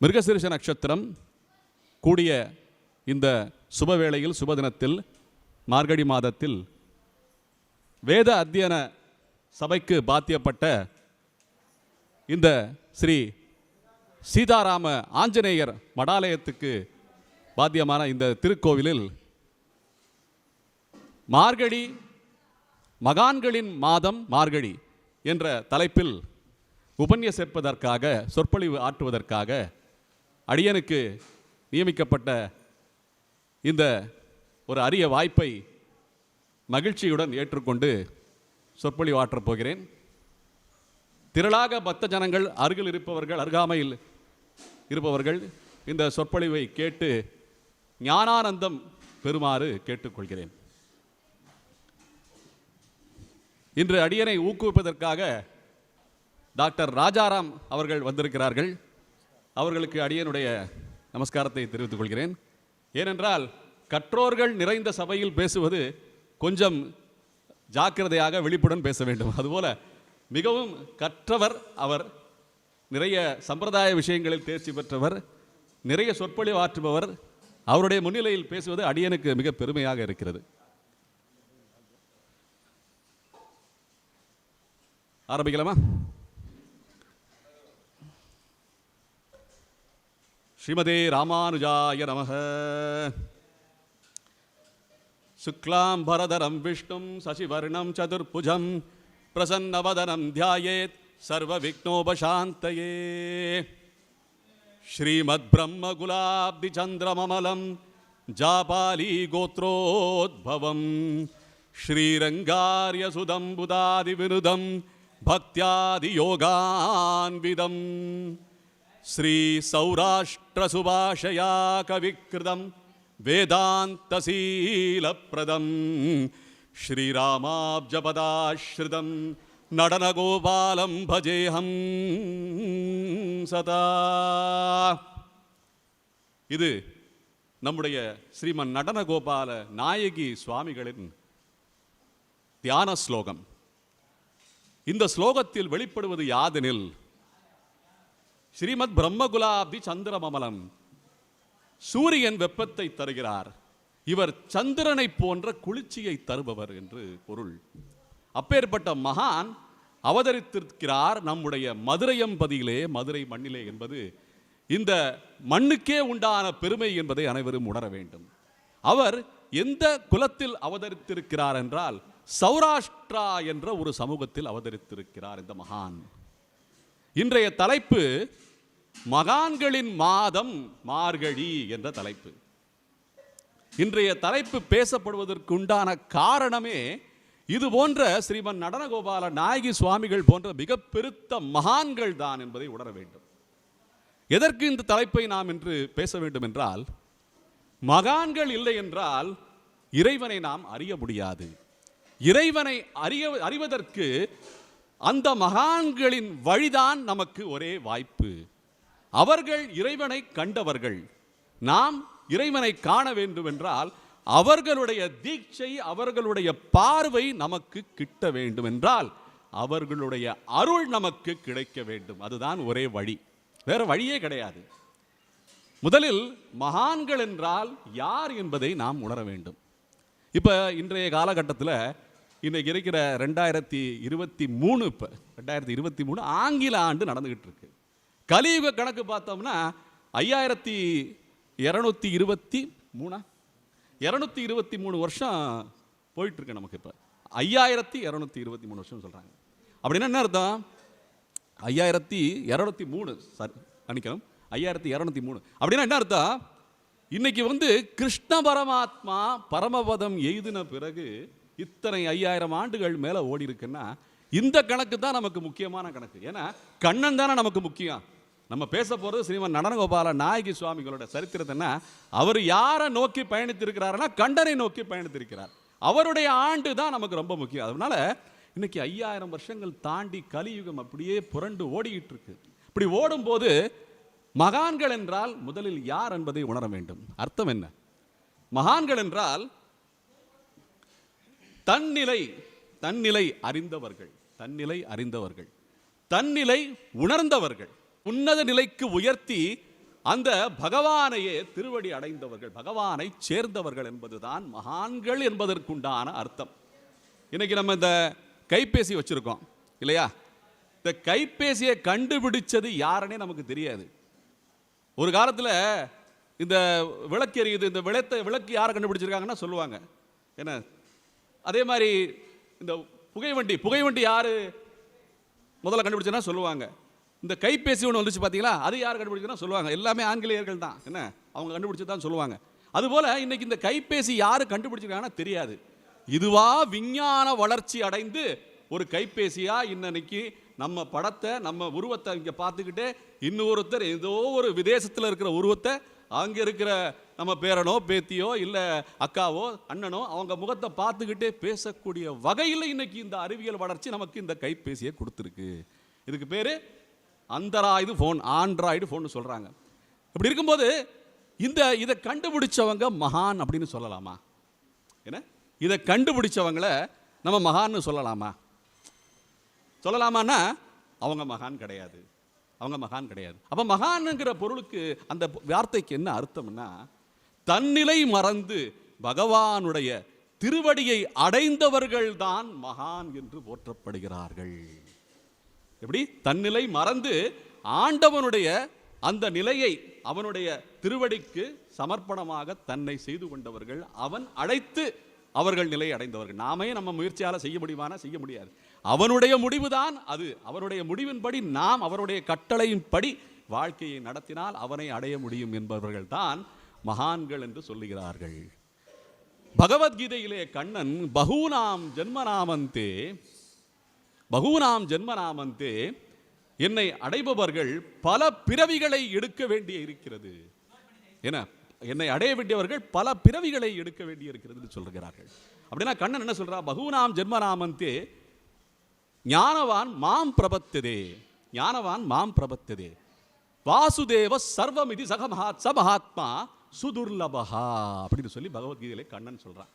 மிருகசீரிஷ நட்சத்திரம் கூடிய இந்த சுபவேளையில் சுபதினத்தில் மார்கழி மாதத்தில் வேத அத்தியன சபைக்கு பாத்தியப்பட்ட இந்த ஸ்ரீ சீதாராம ஆஞ்சநேயர் மடாலயத்துக்கு பாத்தியமான இந்த திருக்கோவிலில் மார்கழி மகான்களின் மாதம் மார்கழி என்ற தலைப்பில் உபன்யசிப்பதற்காக சொற்பொழிவு ஆற்றுவதற்காக அடியனுக்கு நியமிக்கப்பட்ட இந்த ஒரு அரிய வாய்ப்பை மகிழ்ச்சியுடன் ஏற்றுக்கொண்டு சொற்பொழிவு ஆற்றப் போகிறேன். திரளாக பக்த ஜனங்கள் அருகில் இருப்பவர்கள், அருகாமையில் இருப்பவர்கள் இந்த சொற்பொழிவை கேட்டு ஞானானந்தம் பெறுமாறு கேட்டுக்கொள்கிறேன். இன்று அடியனை ஊக்குவிப்பதற்காக டாக்டர் ராஜாராம் அவர்கள் வந்திருக்கிறார்கள். அவர்களுக்கு அடியனுடைய நமஸ்காரத்தை தெரிவித்துக் கொள்கிறேன். ஏனென்றால் கற்றோர்கள் நிறைந்த சபையில் பேசுவது கொஞ்சம் ஜாக்கிரதையாக விழிப்புடன் பேச வேண்டும். அதுபோல மிகவும் கற்றவர் அவர், நிறைய சம்பிரதாய விஷயங்களில் தேர்ச்சி பெற்றவர், நிறைய சொற்பொழிவு ஆற்றுபவர். அவருடைய முன்னிலையில் பேசுவது அடியனுக்கு மிக பெருமையாக இருக்கிறது. ஆரம்பிக்கலாமா? ஸ்ரீமதே ராமானுஜாய நமஹ. சுக்லாம் பரதரம் விஷ்ணும் சசிவர்ணம் சதுர்புஜம் பிரசன்னவதனம் த்யாயேத் சர்வ விக்னோபசாந்தயே. ஸ்ரீமத் பிரம்ம குலாப்தி சந்திரமமலம் ஜாபாலி கோத்ரோத்பவம் ஸ்ரீரங்கார்ய சுதம் புதாதி வினுதம் பக்தியாதி யோகான்விதம் ஸ்ரீ சௌராஷ்டிர சுபாஷயா கவிக்ருதம் வேதாந்தசீலப்ரதம் ஸ்ரீராமாப்ஜபதாஸ்ருதம் நடனகோபாலம் பஜேஹம் சதா. இது நம்முடைய ஸ்ரீமன் நடனகோபால நாயகி சுவாமிகளின் தியான ஸ்லோகம். இந்த ஸ்லோகத்தில் வெளிப்படுவது யாதெனில், ஸ்ரீமத் பிரம்மகுலாப்தி சந்திரமமலம், சூரியன் வெப்பத்தை தருகிறார், இவர் சந்திரனை போன்ற குளிர்ச்சியை தருபவர் என்று பொருள். அப்பேற்பட்ட மகான் அவதரித்திருக்கிறார் நம்முடைய மதுரையம்பதியிலே, மதுரை மண்ணிலே என்பது இந்த மண்ணுக்கே உண்டான பெருமை என்பதை அனைவரும் உணர வேண்டும். அவர் எந்த குலத்தில் அவதரித்திருக்கிறார் என்றால் சௌராஷ்டிரா என்ற ஒரு சமூகத்தில் அவதரித்திருக்கிறார் இந்த மகான். இன்றைய தலைப்பு மகான்களின் மாதம் மார்கழி என்ற தலைப்பு. இன்றைய தலைப்பு பேசப்படுவதற்கு உண்டான காரணமே இது போன்ற ஸ்ரீமன் நடனகோபால நாயகி சுவாமிகள் போன்ற மிக பெருத்த மகான்கள் தான் என்பதை உணர வேண்டும். எதற்கு இந்த தலைப்பை நாம் இன்று பேச வேண்டும் என்றால், மகான்கள் இல்லை என்றால் இறைவனை நாம் அறிய முடியாது. இறைவனை அறிவதற்கு அந்த மகான்களின் வழிதான் நமக்கு ஒரே வாய்ப்பு. அவர்கள் இறைவனை கண்டவர்கள். நாம் இறைவனை காண வேண்டும் என்றால் அவர்களுடைய தீட்சை, அவர்களுடைய பார்வை நமக்கு கிட்ட வேண்டும் என்றால் அவர்களுடைய அருள் நமக்கு கிடைக்க வேண்டும். அதுதான் ஒரே வழி, வேற வழியே கிடையாது. முதலில் மகான்கள் என்றால் யார் என்பதை நாம் உணர வேண்டும். இப்போ இன்றைய காலகட்டத்தில் இன்றைக்கு இருக்கிற 2023, இப்போ 2023 ஆங்கில ஆண்டு நடந்துகிட்டு இருக்கு. கலியுக கணக்கு பார்த்தோம்னா 5223 வருஷம் போயிட்டு இருக்கு நமக்கு. இப்போ 5223 வருஷம் சொல்றாங்க. அப்படின்னா என்ன அர்த்தம்? 5203, சாரி மன்னிக்கணும், 5203 அப்படின்னா என்ன அர்த்தம்? இன்னைக்கு கிருஷ்ண பரமாத்மா பரமபதம் எய்தின பிறகு இத்தனை 5000 ஆண்டுகள் மேலே ஓடி இருக்குன்னா இந்த கணக்கு தான் நமக்கு முக்கியமான கணக்கு. ஏன்னா கண்ணன் தானே நமக்கு முக்கியம். நம்ம பேச போகிறது ஸ்ரீமன் நடனகோபால நாயகி சுவாமிகளோட சரித்திரத்தைன்னா, அவர் யாரை நோக்கி பயணித்திருக்கிறாருன்னா கண்டனை நோக்கி பயணித்திருக்கிறார். அவருடைய ஆண்டு தான் நமக்கு ரொம்ப முக்கியம். அதனால இன்னைக்கு 5000 வருஷங்கள் தாண்டி கலியுகம் அப்படியே புரண்டு ஓடிக்கிட்டு இருக்கு. இப்படி ஓடும்போது மகான்கள் என்றால் முதலில் யார் என்பதை உணர வேண்டும். அர்த்தம் என்ன? மகான்கள் என்றால் தன்னிலை அறிந்தவர்கள், தன்னிலை உணர்ந்தவர்கள், உன்னத நிலைக்கு உயர்த்தி அந்த பகவானையே திருவடி அடைந்தவர்கள், பகவானை சேர்ந்தவர்கள் என்பதுதான் மகான்கள் என்பதற்குண்டான அர்த்தம். இன்னைக்கு நம்ம இந்த கைபேசி வச்சிருக்கோம் இல்லையா? இந்த கைபேசியை கண்டுபிடிச்சது யாருன்னே நமக்கு தெரியாது. ஒரு காலத்தில் இந்த விளக்கு எரியுது, இந்த விளக்கு யாரை கண்டுபிடிச்சிருக்காங்கன்னா சொல்லுவாங்க என்ன. அதே மாதிரி இந்த புகைவண்டி யாரு முதல்ல கண்டுபிடிச்சா சொல்லுவாங்க. இந்த கைபேசி ஒன்று வந்துச்சு பார்த்தீங்களா, அது யார் கண்டுபிடிச்சா சொல்லுவாங்க. எல்லாமே ஆங்கிலேயர்கள் தான் என்ன, அவங்க கண்டுபிடிச்சு தான் சொல்லுவாங்க. அதுபோல் இன்னைக்கு இந்த கைபேசி யார் கண்டுபிடிச்சிருக்காங்கன்னா தெரியாது. இதுவா விஞ்ஞான வளர்ச்சி அடைந்து ஒரு கைபேசியா இன்னைக்கு நம்ம படத்தை, நம்ம உருவத்தை இங்கே பார்த்துக்கிட்டே இன்னொருத்தர் ஏதோ ஒரு விதேசத்தில் இருக்கிற உருவத்தை அங்கே இருக்கிற நம்ம பேரனோ பேத்தியோ இல்லை அக்காவோ அண்ணனோ அவங்க முகத்தை பார்த்துக்கிட்டே பேசக்கூடிய வகையில் இன்னைக்கு இந்த அறிவியல் வளர்ச்சி நமக்கு இந்த கைபேசியை கொடுத்துருக்கு. இதுக்கு பேர் ஆண்ட்ராய்டு ஃபோன் சொல்கிறாங்க. இப்படி இருக்கும்போது இதை கண்டுபிடிச்சவங்க மகான் அப்படின்னு சொல்லலாமா? என்ன, இதை கண்டுபிடிச்சவங்கள நம்ம மகான்னு சொல்லலாமா? சொல்லலாமான்னா அவங்க மகான் கிடையாது. அப்போ மகான்ங்கிற பொருளுக்கு, அந்த வார்த்தைக்கு என்ன அர்த்தம்னா, தன்னிலை மறந்து பகவானுடைய திருவடியை அடைந்தவர்கள் தான் மகான் என்று போற்றப்படுகிறார்கள். எப்படி? தன்னிலை மறந்து ஆண்டவனுடைய அந்த நிலையை, அவனுடைய திருவடிக்கு சமர்ப்பணமாக தன்னை செய்து கொண்டவர்கள், அவன் அழைத்து அவர்கள் நிலை அடைந்தவர்கள். நாமே நம்ம முயற்சியால் செய்ய முடியுமானா செய்ய முடியாது. அவனுடைய முடிவுதான் அது. அவனுடைய முடிவின்படி நாம் அவருடைய கட்டளையின்படி வாழ்க்கையை நடத்தினால் அவனை அடைய முடியும் என்பவர்கள் தான் மகான்கள் என்று சொல்லுகிறார்கள். பகவத்கீதையிலே கண்ணன் பகூனாம் ஜென்மநாமந்தே என்னை அடைபவர்கள் பல பிறவிகளை எடுக்க வேண்டிய இருக்கிறது. என்ன, என்னை அடைய வேண்டியவர்கள் பல பிறவிகளை எடுக்க வேண்டிய இருக்கிறது சொல்கிறார்கள். அப்படின்னா கண்ணன் என்ன சொல்றா? பகூனாம் ஜென்மநாமந்தே ஞானவான் மாம் பிரபத்ததே வாசுதேவ சர்வமிதி சமஹாத்மா சுதுர்லபஹா அப்படின்னு சொல்லி பகவத்கீதையிலே கண்ணன் சொல்றான்.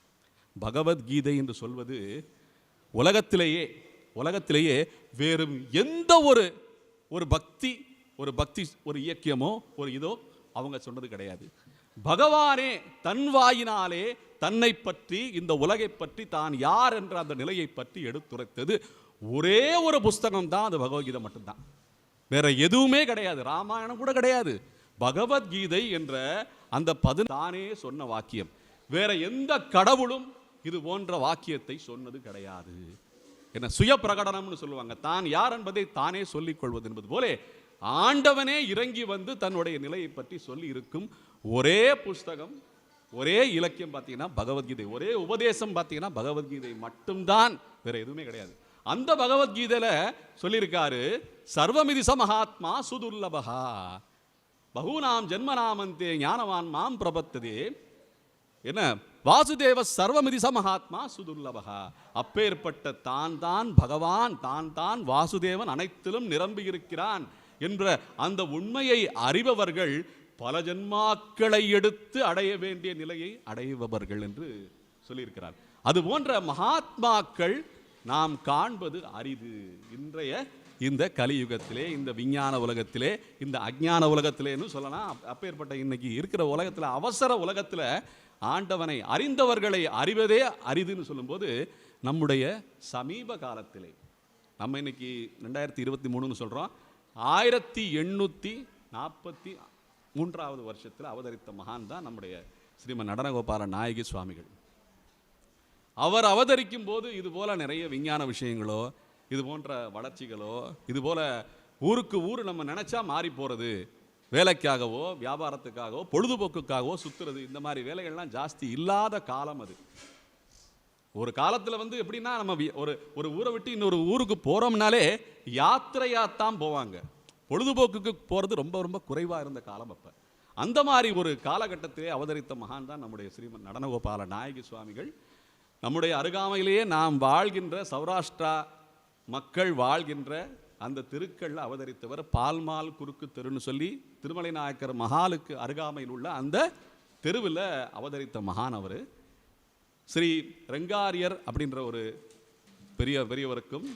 பகவத்கீதை என்று சொல்வது உலகத்திலேயே வேறு எந்த ஒரு பக்தி ஒரு இயக்கியமோ ஒரு இதோ அவங்க சொன்னது கிடையாது. பகவானே தன் வாயினாலே தன்னை பற்றி, இந்த உலகை பற்றி, தான் யார் என்ற அந்த நிலையை பற்றி எடுத்துரைத்தது ஒரே ஒரு புஸ்தகம் தான், அது பகவத்கீதை மட்டும்தான். வேற எதுவுமே கிடையாது. ராமாயணம் கூட கிடையாது. பகவத்கீதை என்ற அந்த தானே சொன்ன வாக்கியம். வேற எந்த கடவுளும் இது போன்ற வாக்கியத்தை சொன்னது கிடையாது. என்ன, சுய பிரகடனம்னு சொல்லுவாங்க. தான் யார் என்பதை தானே சொல்லிக் கொள்வது என்பது போல ஆண்டவனே இறங்கி வந்து தன்னுடைய நிலையை பற்றி சொல்லி இருக்கும் ஒரே புஸ்தகம், ஒரே இலக்கியம் பார்த்தீங்கன்னா பகவத்கீதை. ஒரே உபதேசம் பார்த்தீங்கன்னா பகவத்கீதை மட்டும்தான், வேற எதுவுமே கிடையாது. அந்த பகவத்கீதையில சொல்லியிருக்காரு, சர்வமிதி சமஹாத்மா சுதுர்லபஹா பகூனாம் ஜென்மநாமந்தே ஞானவான் மாம் பிரபத்ததே. என்ன, வாசுதேவ சர்வமிதி சமஹாத்மா சுதுர்லபஹா. அப்பேற்பட்ட தான் பகவான், தான் வாசுதேவன் அனைத்திலும் நிரம்பி இருக்கிறான் என்ற அந்த உண்மையை அறிபவர்கள் பல ஜென்மாக்களை எடுத்து அடைய வேண்டிய நிலையை அடைபவர்கள் என்று சொல்லியிருக்கிறார். அது போன்ற மகாத்மாக்கள் நாம் காண்பது அரிது. இன்றைய இந்த கலியுகத்திலே, இந்த விஞ்ஞான உலகத்திலே, இந்த அஞ்ஞான உலகத்திலேன்னு சொல்லலாம். அப்பேற்பட்ட இன்னைக்கு இருக்கிற உலகத்தில், அவசர உலகத்தில் ஆண்டவனை அறிந்தவர்களை அறிவதே அரிதுன்னு சொல்லும்போது, நம்முடைய சமீப காலத்திலே நம்ம இன்னைக்கு 2023ன்னு சொல்கிறோம், 1843வது வருஷத்தில் அவதரித்த மகான் தான் நம்முடைய ஸ்ரீமன் நடனகோபால நாயகி சுவாமிகள். அவர் அவதரிக்கும் போது இது போல நிறைய விஞ்ஞான விஷயங்களோ, இது போன்ற வளர்ச்சிகளோ, இது போல ஊருக்கு ஊர் நம்ம நினைச்சா மாறி போறது, வேலைக்காகவோ வியாபாரத்துக்காகவோ பொழுதுபோக்குக்காகவோ சுத்துறது, இந்த மாதிரி வேலைகள்லாம் ஜாஸ்தி இல்லாத காலம் அது. ஒரு காலத்தில் எப்படின்னா, நம்ம ஒரு ஊரை விட்டு இன்னொரு ஊருக்கு போறோம்னாலே யாத்திரையாத்தான் போவாங்க. பொழுதுபோக்குக்கு போறது ரொம்ப ரொம்ப குறைவாக இருந்த காலம் அப்ப. அந்த மாதிரி ஒரு காலகட்டத்திலே அவதரித்த மகான் தான் நம்முடைய ஸ்ரீமன் நடனகோபால நாயகி சுவாமிகள். நம்முடைய அருகாமையிலேயே நாம் வாழ்கின்ற சௌராஷ்டிரா மக்கள் வாழ்கின்ற அந்த திருக்கள்ல அவதரித்தவர். பால்மால் குறுக்கு தெருன்னு சொல்லி திருமலை நாயக்கர் மஹாலுக்கு அருகாமையில் உள்ள அந்த தெருவில் அவதரித்த மகான் அவர். ஸ்ரீ ரெங்காரியர் அப்படின்ற ஒரு பெரியவருக்கும்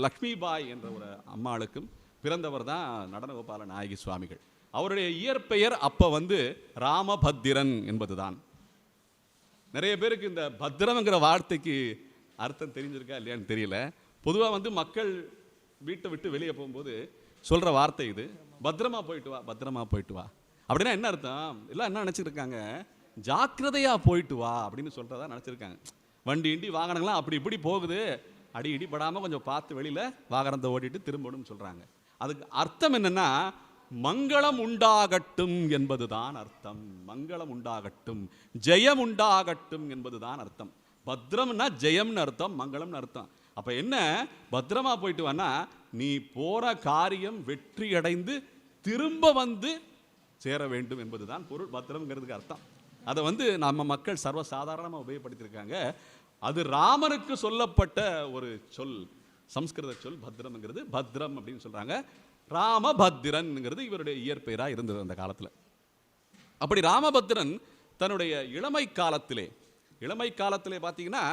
லக்ஷ்மிபாய் என்ற ஒரு அம்மாளுக்கும் பிறந்தவர் தான் நடனகோபால நாயகி சுவாமிகள். அவருடைய இயற்பெயர் அப்ப வந்து ராமபத்திரன் என்பதுதான். நிறைய பேருக்கு இந்த பத்திரம்ங்கிற வார்த்தைக்கு அர்த்தம் தெரிஞ்சிருக்கா இல்லையான்னு தெரியல. பொதுவாக வந்து மக்கள் வீட்டை விட்டு வெளியே போகும்போது சொல்ற வார்த்தை இது, பத்திரமா போயிட்டு வா, பத்திரமா போயிட்டு வா. அப்படின்னா என்ன அர்த்தம்? எல்லாம் என்ன நினைச்சிருக்காங்க, ஜாக்கிரதையா போயிட்டு வா அப்படின்னு சொல்றதா நினைச்சிருக்காங்க. வண்டி இண்டி வாகனங்கள்லாம் அப்படி இப்படி போகுது, அடி இடி படாம கொஞ்சம் பார்த்து வெளியில வாகனத்தை ஓட்டிட்டு திரும்பணும்னு சொல்றாங்க. அதுக்கு அர்த்தம் என்னன்னா, மங்களம் உண்டாகட்டும் என்பதுதான் அர்த்தம். மங்களம் உண்டாகட்டும், ஜெயம் உண்டாகட்டும் என்பதுதான் அர்த்தம். பத்திரம்னா ஜெயம்னு அர்த்தம், மங்களம்னு அர்த்தம். அப்ப என்ன, பத்திரமா போயிட்டு வானா நீ போற காரியம் வெற்றி அடைந்து திரும்ப வந்து சேர வேண்டும் என்பதுதான் பொருள், பத்திரம்ங்கிறதுக்கு அர்த்தம். அதை வந்து நம்ம மக்கள் சர்வசாதாரணமாக உபயோகப்படுத்தியிருக்காங்க. அது ராமனுக்கு சொல்லப்பட்ட ஒரு சொல், சம்ஸ்கிருத சொல் பத்ரம்ங்கிறது. பத்ரம் அப்படின்னு சொல்றாங்க. ராமபத்திரன்ங்கிறது இவருடைய இயற்பெயராக இருந்தது அந்த காலத்தில். அப்படி ராமபத்திரன் தன்னுடைய இளமை காலத்திலே பார்த்தீங்கன்னா,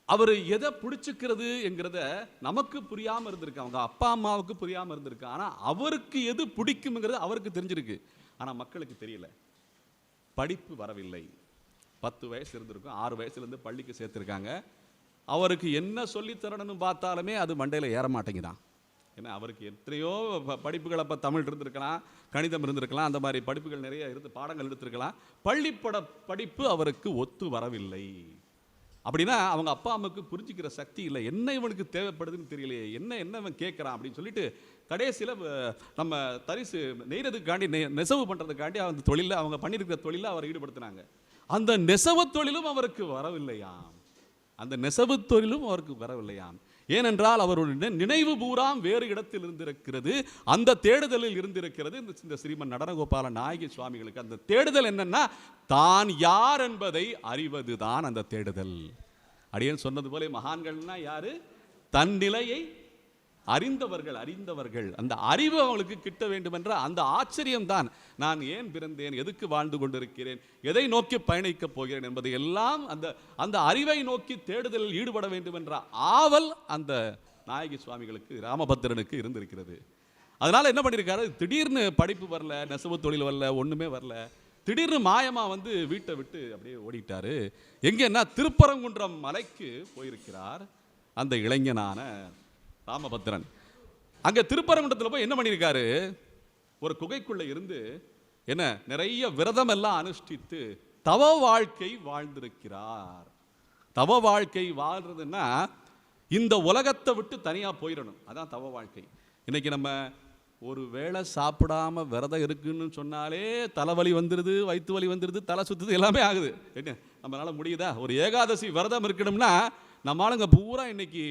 அவர் எதை பிடிச்சிக்கிறது என்கிறத நமக்கு புரியாமல் இருந்திருக்கு, அவங்க அப்பா அம்மாவுக்கு புரியாமல் இருந்திருக்கு. ஆனால் அவருக்கு எது பிடிக்கும்ங்கிறது அவருக்கு தெரிஞ்சிருக்கு. ஆனால் மக்களுக்கு தெரியல. படிப்பு வரவில்லை. 10 வயசு இருந்திருக்கும், 6 வயசுலேருந்து பள்ளிக்கு சேர்த்துருக்காங்க. அவருக்கு என்ன சொல்லித்தரணும்னு பார்த்தாலுமே அது மண்டையில் ஏற மாட்டேங்குதான். ஏன்னா அவருக்கு எத்தனையோ படிப்புகள், அப்போ தமிழ் இருந்திருக்கலாம், கணிதம் இருந்திருக்கலாம், அந்த மாதிரி படிப்புகள் நிறைய பாடங்கள் எடுத்திருக்கலாம். பள்ளிப்பட படிப்பு அவருக்கு ஒத்து வரவில்லை. அப்படின்னா அவங்க அப்பா அம்மாவுக்கு புரிஞ்சிக்கிற சக்தி இல்லை. என்ன இவனுக்கு தேவைப்படுதுன்னு தெரியலையே, என்ன இவன் கேட்குறான் அப்படின்னு சொல்லிட்டு கடைசியில் நம்ம தரிசு நெய்கிறதுக்காண்டி, நெசவு பண்ணுறதுக்காண்டி அந்த தொழிலில், அவங்க பண்ணியிருக்கிற தொழிலில் அவர் ஈடுபடுத்தினாங்க. அந்த நெசவு தொழிலும் அவருக்கு வரவில்லையாம். ஏனென்றால் அவருடைய நினைவு பூராம் வேறு இடத்தில் இருந்திருக்கிறது, அந்த தேடுதலில் இருந்திருக்கிறது. இந்த ஸ்ரீமன் நடனகோபால நாயகி சுவாமிகளுக்கு அந்த தேடுதல் என்னன்னா, தான் யார் என்பதை அறிவதுதான் அந்த தேடுதல். அடியேன் சொன்னது போல மகான்கள்னா யாரு? தன் நிலையை அறிந்தவர்கள். அந்த அறிவு அவங்களுக்கு கிட்ட வேண்டும் என்ற அந்த ஆச்சரியம் தான், நான் ஏன் பிறந்தேன், எதுக்கு வாழ்ந்து கொண்டிருக்கிறேன், எதை நோக்கி பயணிக்கப் போகிறேன் என்பதை எல்லாம் அந்த அறிவை நோக்கி தேடுதலில் ஈடுபட வேண்டும் என்ற ஆவல் அந்த நாயகி சுவாமிகளுக்கு, ராமபத்திரனுக்கு இருந்திருக்கிறது. அதனால என்ன பண்ணியிருக்காரு, திடீர்னு படிப்பு வரல, நெசவு தொழில் வரல, ஒண்ணுமே வரல. திடீர்னு மாயமா வந்து வீட்டை விட்டு அப்படியே ஓடிட்டாரு. எங்கன்னா திருப்பரங்குன்றம் மலைக்கு போயிருக்கிறார் அந்த இளைஞனான ராமபத்திரன். அங்க திருப்பரங்குன்றத்தில் போய் என்ன பண்ணியிருக்காரு, ஒரு குகைக்குள்ள இருந்து என்ன நிறைய விரதம் எல்லாம் அனுஷ்டித்து தவ வாழ்க்கை வாழ்ந்திருக்கிறார். தவ வாழ்க்கை வாழ்றதுன்னா இந்த உலகத்தை விட்டு தனியா போயிடணும், அதான் தவ வாழ்க்கை. இன்னைக்கு நம்ம ஒரு வேளை சாப்பிடாம விரதம் இருக்குன்னு சொன்னாலே தலைவலி வந்துடுது, வயிற்று வலி வந்துடுது, தலை சுத்துது, எல்லாமே ஆகுது. என்ன நம்மளால முடியுதா? ஒரு ஏகாதசி விரதம் இருக்கணும்னா நம்ம ஆளுங்க பூரா இன்னைக்கு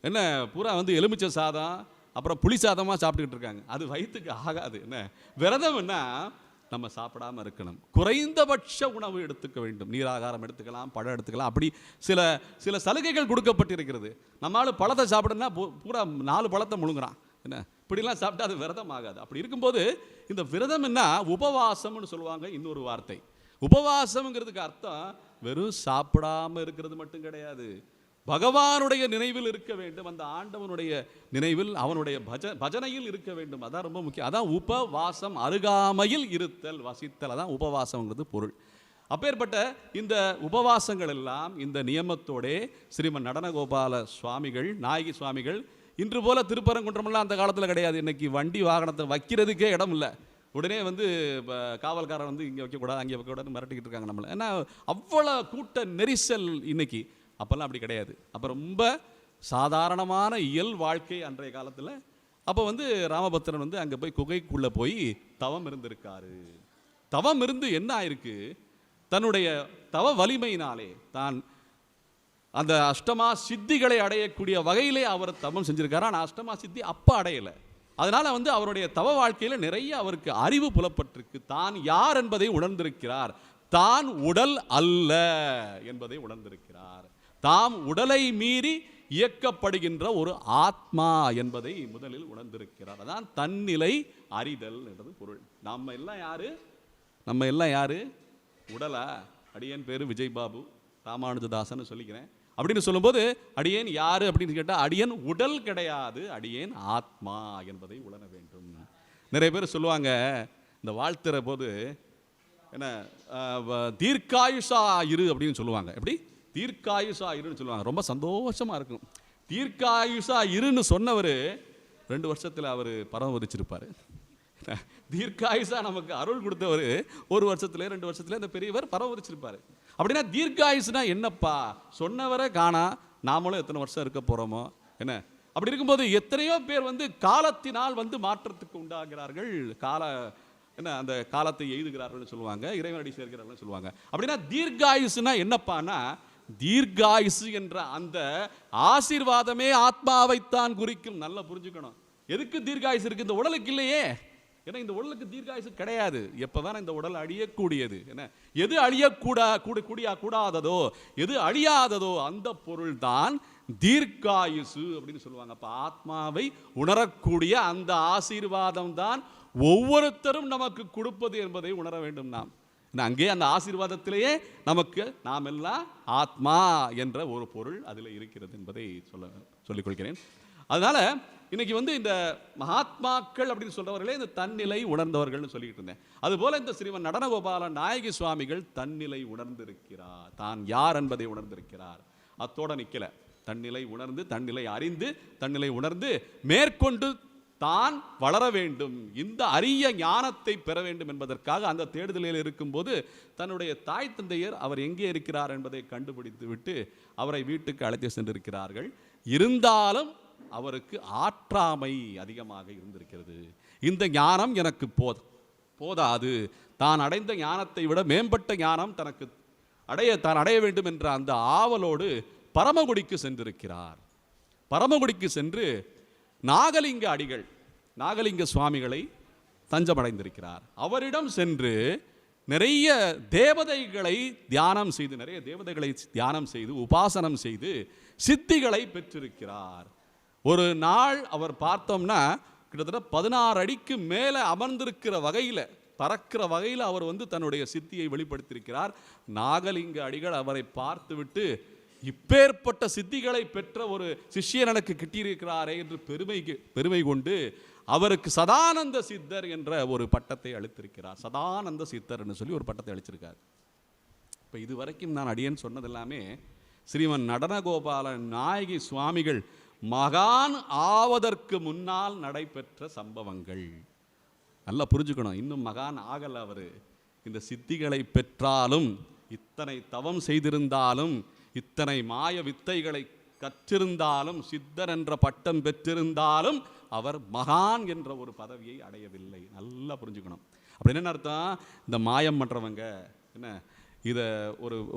என்ன பூரா வந்து எலுமிச்சை சாதம் அப்புறம் புளி சாதமாக சாப்பிட்டுக்கிட்டு இருக்காங்க. அது வயிற்றுக்கு ஆகாது. என்ன விரதம் என்ன, நம்ம சாப்பிடாம இருக்கணும், குறைந்தபட்ச உணவு எடுத்துக்க வேண்டும், நீராகாரம் எடுத்துக்கலாம், பழம் எடுத்துக்கலாம். அப்படி சில சலுகைகள் கொடுக்கப்பட்டிருக்கிறது. நம்மளால பழத்தை சாப்பிடணும்னா பூரா 4 பழத்தை முழுங்குறான். என்ன இப்படிலாம் சாப்பிட்டா அது விரதம் ஆகாது. அப்படி இருக்கும்போது இந்த விரதம் என்ன, உபவாசம்னு சொல்லுவாங்க. இன்னொரு வார்த்தை உபவாசம்ங்கிறதுக்கு அர்த்தம் வெறும் சாப்பிடாம இருக்கிறது மட்டும் கிடையாது, பகவானுடைய நினைவில் இருக்க வேண்டும், அந்த ஆண்டவனுடைய நினைவில், அவனுடைய பஜனையில் இருக்க வேண்டும். அதான் ரொம்ப முக்கியம். அதான் உபவாசம், அருகாமையில் இருத்தல், வசித்தல், அதான் உபவாசம்ங்கிறது பொருள். அப்பேற்பட்ட இந்த உபவாசங்கள் எல்லாம் இந்த நியமத்தோடே ஸ்ரீமன் நடனகோபால சுவாமிகள், நாயகி சுவாமிகள், இன்று போல திருப்பரங்குன்றமெல்லாம் அந்த காலத்தில் கிடையாது. இன்னைக்கு வண்டி வாகனத்தை வைக்கிறதுக்கே இடம் இல்லை. உடனே வந்து காவல்காரன் வந்து இங்கே வைக்கக்கூடாது, அங்கே வைக்கக்கூடாதுன்னு மிரட்டிக்கிட்டு இருக்காங்க நம்மளை. ஏன்னா அவ்வளோ கூட்ட நெரிசல் இன்னைக்கு. அப்போல்லாம் அப்படி கிடையாது. அப்போ ரொம்ப சாதாரணமான இயல் வாழ்க்கை அன்றைய காலத்தில். அப்போ வந்து ராமபத்திரன் வந்து அங்கே போய் குகைக்குள்ளே போய் தவம் இருந்திருக்காரு. தவம் இருந்து என்ன ஆயிருக்கு, தன்னுடைய தவ வலிமையினாலே தான் அந்த அஷ்டமா சித்திகளை அடையக்கூடிய வகையிலே அவர் தவம் செஞ்சிருக்காரு. ஆனால் அஷ்டமா சித்தி அப்போ அடையலை. அதனால வந்து அவருடைய தவ வாழ்க்கையில் நிறைய அவருக்கு அறிவு புலப்பட்டிருக்கு. தான் யார் என்பதை உணர்ந்திருக்கிறார், தான் உடல் அல்ல என்பதை உணர்ந்திருக்கிறார், தாம் உடலை மீறி இயக்கப்படுகின்ற ஒரு ஆத்மா என்பதை முதலில் உணர்ந்திருக்கிறார். அதான் தன்னிலை அறிதல் என்றது பொருள். நம்ம எல்லாம் யாரு உடலா? அடியேன் பேரு விஜய் பாபு ராமானுஜதாசன் சொல்லிக்கிறேன். அப்படின்னு சொல்லும்போது அடியேன் யாரு அப்படின்னு கேட்டால், அடியேன் உடல் கிடையாது, அடியேன் ஆத்மா என்பதை உணர வேண்டும். நிறைய பேர் சொல்லுவாங்க இந்த வாழ்த்துற போது என்ன தீர்க்காயுஷா இரு அப்படின்னு சொல்லுவாங்க. எப்படி தீர்க்காயுஷா இருன்னு சொல்லுவாங்க. ரொம்ப சந்தோஷமாக இருக்கும். தீர்க்காயுஷா இருன்னு சொன்னவர் 2 வருஷத்தில் அவர் பரமபதிச்சிருப்பார். தீர்க்காயுஷா நமக்கு அருள் கொடுத்தவர் 1 வருஷத்துல 2 வருஷத்துல இந்த பெரியவர் பரமபதிச்சிருப்பார். அப்படின்னா தீர்க்காயுசுனா என்னப்பா, சொன்னவரை காணா, நாமளும் எத்தனை வருஷம் இருக்க போகிறோமோ என்ன. அப்படி இருக்கும்போது எத்தனையோ பேர் காலத்தினால் மாற்றத்துக்கு உண்டாகிறார்கள். அந்த காலத்தை எய்துகிறார்கள் சொல்லுவாங்க, இறைவனடி சேர்க்கிறார்கள் சொல்லுவாங்க. அப்படின்னா தீர்காயுசுனா என்னப்பான்னா, தீர்காயுசு என்ற அந்த ஆசீர்வாதமே ஆத்மாவைத்தான் குறிக்கும். நல்லா புரிஞ்சுக்கணும். எதுக்கு தீர்காயுசு இருக்கு? இந்த உடலுக்கு இல்லையே. ஏன்னா இந்த உடலுக்கு தீர்காயுசு கிடையாது. எப்பதான் இந்த உடல் அழியக்கூடியது. என்ன எது கூடாததோ, எது அழியாததோ அந்த பொருள் தான் தீர்காயுசு அப்படின்னு சொல்லுவாங்க. அப்ப ஆத்மாவை உணரக்கூடிய அந்த ஆசீர்வாதம் தான் ஒவ்வொருத்தரும் நமக்கு கொடுப்பது என்பதை உணர வேண்டும். நாம் அங்கே அந்த ஆசீர்வாதத்திலேயே நமக்கு நாம் எல்லாம் ஆத்மா என்ற ஒரு பொருள் அதில் இருக்கிறது என்பதை சொல்லிக் கொள்கிறேன். அதனால இன்னைக்கு இந்த மகாத்மாக்கள் அப்படின்னு சொல்றவர்களே இந்த தன்னிலை உணர்ந்தவர்கள் சொல்லிட்டு இருந்தேன். அதுபோல இந்த ஸ்ரீமன் நடனகோபால நாயகி சுவாமிகள் தன்னிலை உணர்ந்திருக்கிறார். தான் யார் என்பதை உணர்ந்திருக்கிறார். அத்தோட நிக்கல. தன்னிலை உணர்ந்து, தன்னிலை அறிந்து, தன்னிலை உணர்ந்து மேற்கொண்டு தான் வளர வேண்டும், இந்த அரிய ஞானத்தை பெற வேண்டும் என்பதற்காக அந்த தேடுதலில் இருக்கும்போது தன்னுடைய தாய் தந்தையர் அவர் எங்கே இருக்கிறார் என்பதை கண்டுபிடித்து விட்டு அவரை வீட்டுக்கு அழைத்து சென்றிருக்கிறார்கள். இருந்தாலும் அவருக்கு ஆற்றாமை அதிகமாக இருந்திருக்கிறது. இந்த ஞானம் எனக்கு போதாது, தான் அடைந்த ஞானத்தை விட மேம்பட்ட ஞானம் தான் அடைய வேண்டும் என்ற அந்த ஆவலோடு பரமகுடிக்கு சென்றிருக்கிறார். பரமகுடிக்கு சென்று நாகலிங்க சுவாமிகளை தஞ்சமடைந்திருக்கிறார். அவரிடம் சென்று நிறைய தேவதைகளை தியானம் செய்து உபாசனம் செய்து சித்திகளை பெற்றிருக்கிறார். ஒரு நாள் அவர் பார்த்தோம்னா கிட்டத்தட்ட 16 அடிக்கு மேலே அமர்ந்திருக்கிற வகையில், பறக்கிற வகையில் அவர் தன்னுடைய சித்தியை வெளிப்படுத்தியிருக்கிறார். நாகலிங்க அடிகள் அவரை பார்த்துவிட்டு, இப்பேற்பட்ட சித்திகளை பெற்ற ஒரு சிஷ்யன் எனக்கு கிட்டியிருக்கிறாரே என்று பெருமை கொண்டு அவருக்கு சதானந்த சித்தர் என்ற ஒரு பட்டத்தை அளித்திருக்கிறார். சதானந்த சித்தர் என்று சொல்லி ஒரு பட்டத்தை அளிச்சிருக்கார். இப்போ இதுவரைக்கும் நான் அடியேன் சொன்னது எல்லாமே ஸ்ரீமன் நடனகோபால நாயகி சுவாமிகள் மகான் ஆவதற்கு முன்னால் நடைபெற்ற சம்பவங்கள். நல்லா புரிஞ்சுக்கணும். இன்னும் மகான் ஆகல அவர். இந்த சித்திகளை பெற்றாலும், இத்தனை தவம் செய்திருந்தாலும், இத்தனை மாய வித்தைகளை கற்றிருந்தாலும், சித்தர் என்ற பட்டம் பெற்றிருந்தாலும் அவர் மகான் என்ற ஒரு பதவியை அடையவில்லை. நல்லா புரிஞ்சுக்கணும். அப்படி என்ன அர்த்தம்? இந்த மாயம் பண்றவங்க, என்ன இதை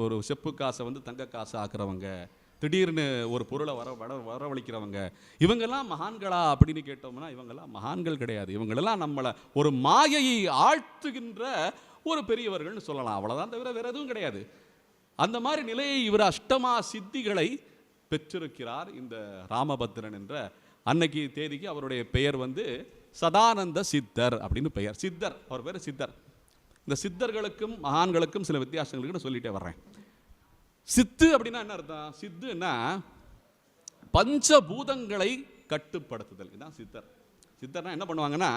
ஒரு செப்பு காசை தங்க காசை ஆக்குறவங்க, திடீர்னு ஒரு பொருளை வரவழைக்கிறவங்க, இவங்கெல்லாம் மகான்களா அப்படின்னு கேட்டோம்னா இவங்கெல்லாம் மகான்கள் கிடையாது. இவங்களெல்லாம் நம்மளை ஒரு மாயையை ஆழ்த்துகின்ற ஒரு பெரியவர்கள்னு சொல்லலாம். அவ்வளோதான், தவிர வேற எதுவும் கிடையாது. அந்த மாதிரி நிலையை இவர் அஷ்டமா சித்திகளை பெற்றிருக்கிறார். இந்த ராமபத்ரன் என்ற அன்னைக்கு தேதிக்கு அவருடைய பெயர் சதானந்த சித்தர் அப்படின்னு பெயர். சித்தர், அவர் பேர் சித்தர். இந்த சித்தர்களுக்கும் மகான்களுக்கும் சில வித்தியாசங்களுக்கு சொல்லிட்டே வர்றேன். சித்து அப்படின்னா என்ன அர்த்தம்? சித்துன்னா பஞ்சபூதங்களை கட்டுப்படுத்துதல், இதுதான் சித்தர். சித்தர்னா என்ன பண்ணுவாங்கன்னா,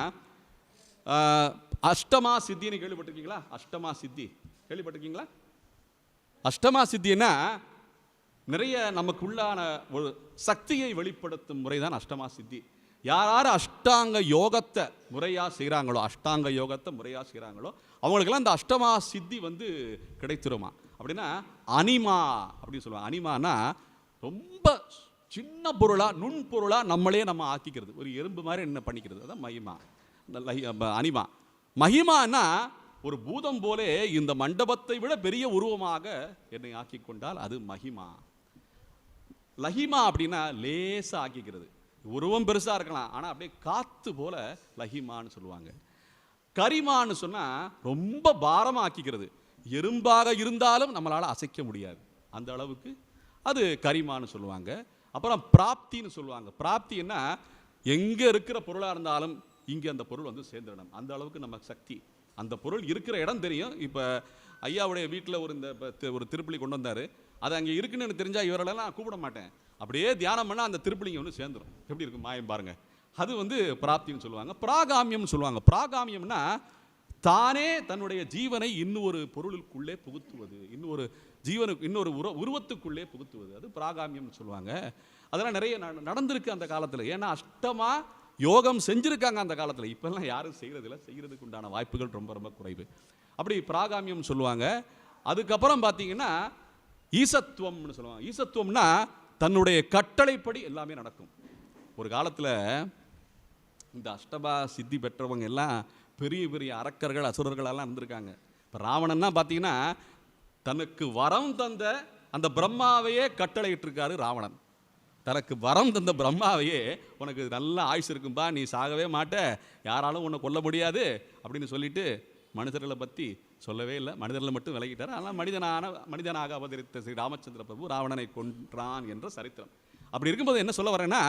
அஷ்டமா சித்தின்னு கேள்விப்பட்டிருக்கீங்களா? அஷ்டமா சித்தி கேள்விப்பட்டிருக்கீங்களா? அஷ்டமா சித்தின்னா நிறைய நமக்குள்ளான ஒரு சக்தியை வெளிப்படுத்தும் முறை தான் அஷ்டமா சித்தி. யார் அஷ்டாங்க யோகத்தை முறையாக செய்கிறாங்களோ, அவங்களுக்கெல்லாம் இந்த அஷ்டமா சித்தி கிடைத்துருமா. அப்படின்னா அனிமா அப்படின்னு சொல்லுவாங்க. அனிமானா ரொம்ப சின்ன பொருளாக, நுண்பொருளாக நம்ம ஆக்கிக்கிறது. ஒரு எறும்பு மாதிரி என்ன பண்ணிக்கிறது, அதான் மகிமா. அனிமா. மகிமானா ஒரு பூதம் போலே இந்த மண்டபத்தை விட பெரிய உருவமாக என்னை ஆக்கி கொண்டால் அது மகிமா. லஹிமா அப்படின்னா லேசாக ஆக்கிக்கிறது. உருவம் பெருசாக இருக்கலாம், ஆனால் அப்படியே காற்று போல லஹிமான்னு சொல்லுவாங்க. கரிமான்னு சொன்னால் ரொம்ப பாரமாக ஆக்கிக்கிறது. எறும்பாக இருந்தாலும் நம்மளால் அசைக்க முடியாது, அந்த அளவுக்கு அது கரிமான்னு சொல்லுவாங்க. அப்புறம் பிராப்தின்னு சொல்லுவாங்க. பிராப்தின்னா எங்கே இருக்கிற பொருளாக இருந்தாலும் இங்கே அந்த பொருள் சேர்ந்துடணும், அந்த அளவுக்கு நம்ம சக்தி. அந்த பொருள் இருக்கிற இடம் தெரியும். இப்போ ஐயாவுடைய வீட்டில் ஒரு திருப்பலி கொண்டு வந்தார். அது அங்கே இருக்குன்னு தெரிஞ்சால் இவரெல்லாம் கூப்பிட மாட்டேன். அப்படியே தியானம் பண்ணால் அந்த திருப்பலிங்க சேர்ந்துடும். எப்படி இருக்கும் மாயம் பாருங்க. அது வந்து பிராப்தியம் சொல்லுவாங்க. பிராகாமியம் சொல்லுவாங்க. பிராகாமியம்னா தானே தன்னுடைய ஜீவனை இன்னொரு பொருளுக்குள்ளே புகுத்துவது, இன்னொரு உருவத்துக்குள்ளே புகுத்துவது, அது பிராகாமியம் சொல்லுவாங்க. அதெல்லாம் நிறைய நடந்திருக்கு அந்த காலத்தில். ஏன்னா அஷ்டமா யோகம் செஞ்சிருக்காங்க அந்த காலத்தில். இப்பெல்லாம் யாரும் செய்யறதில்ல, செய்யறதுக்கு உண்டான வாய்ப்புகள் ரொம்ப ரொம்ப குறைவு. அப்படி பிராகாமியம் சொல்லுவாங்க. அதுக்கப்புறம் பார்த்தீங்கன்னா ஈசத்துவம்னு சொல்லுவாங்க. ஈசத்துவம்னா தன்னுடைய கட்டளைப்படி எல்லாமே நடக்கும். ஒரு காலத்தில் இந்த அஷ்டமா சித்தி பெற்றவங்க எல்லாம் பெரிய பெரிய அரக்கர்கள் அசுரர்களெல்லாம் இருந்திருக்காங்க. இப்போ ராவணன்னா பார்த்தீங்கன்னா தனக்கு வரம் தந்த அந்த பிரம்மாவையே கட்டளையிட்டிருக்காரு ராவணன். தனக்கு வரம் தந்த பிரம்மாவையே, உனக்கு நல்ல ஆயுசு இருக்கும்பா, நீ சாகவே மாட்ட, யாராலும் உன்னை கொல்ல முடியாது அப்படின்னு சொல்லிட்டு மனிதர்களை பற்றி சொல்லவே இல்லை. மனிதர்களை மட்டும் விலகிட்டார். ஆனால் மனிதனாக அவதரித்த ஸ்ரீ ராமச்சந்திர பிரபு ராவணனை கொன்றான் என்ற சரித்திரம். அப்படி இருக்கும்போது என்ன சொல்ல வரேன்னா,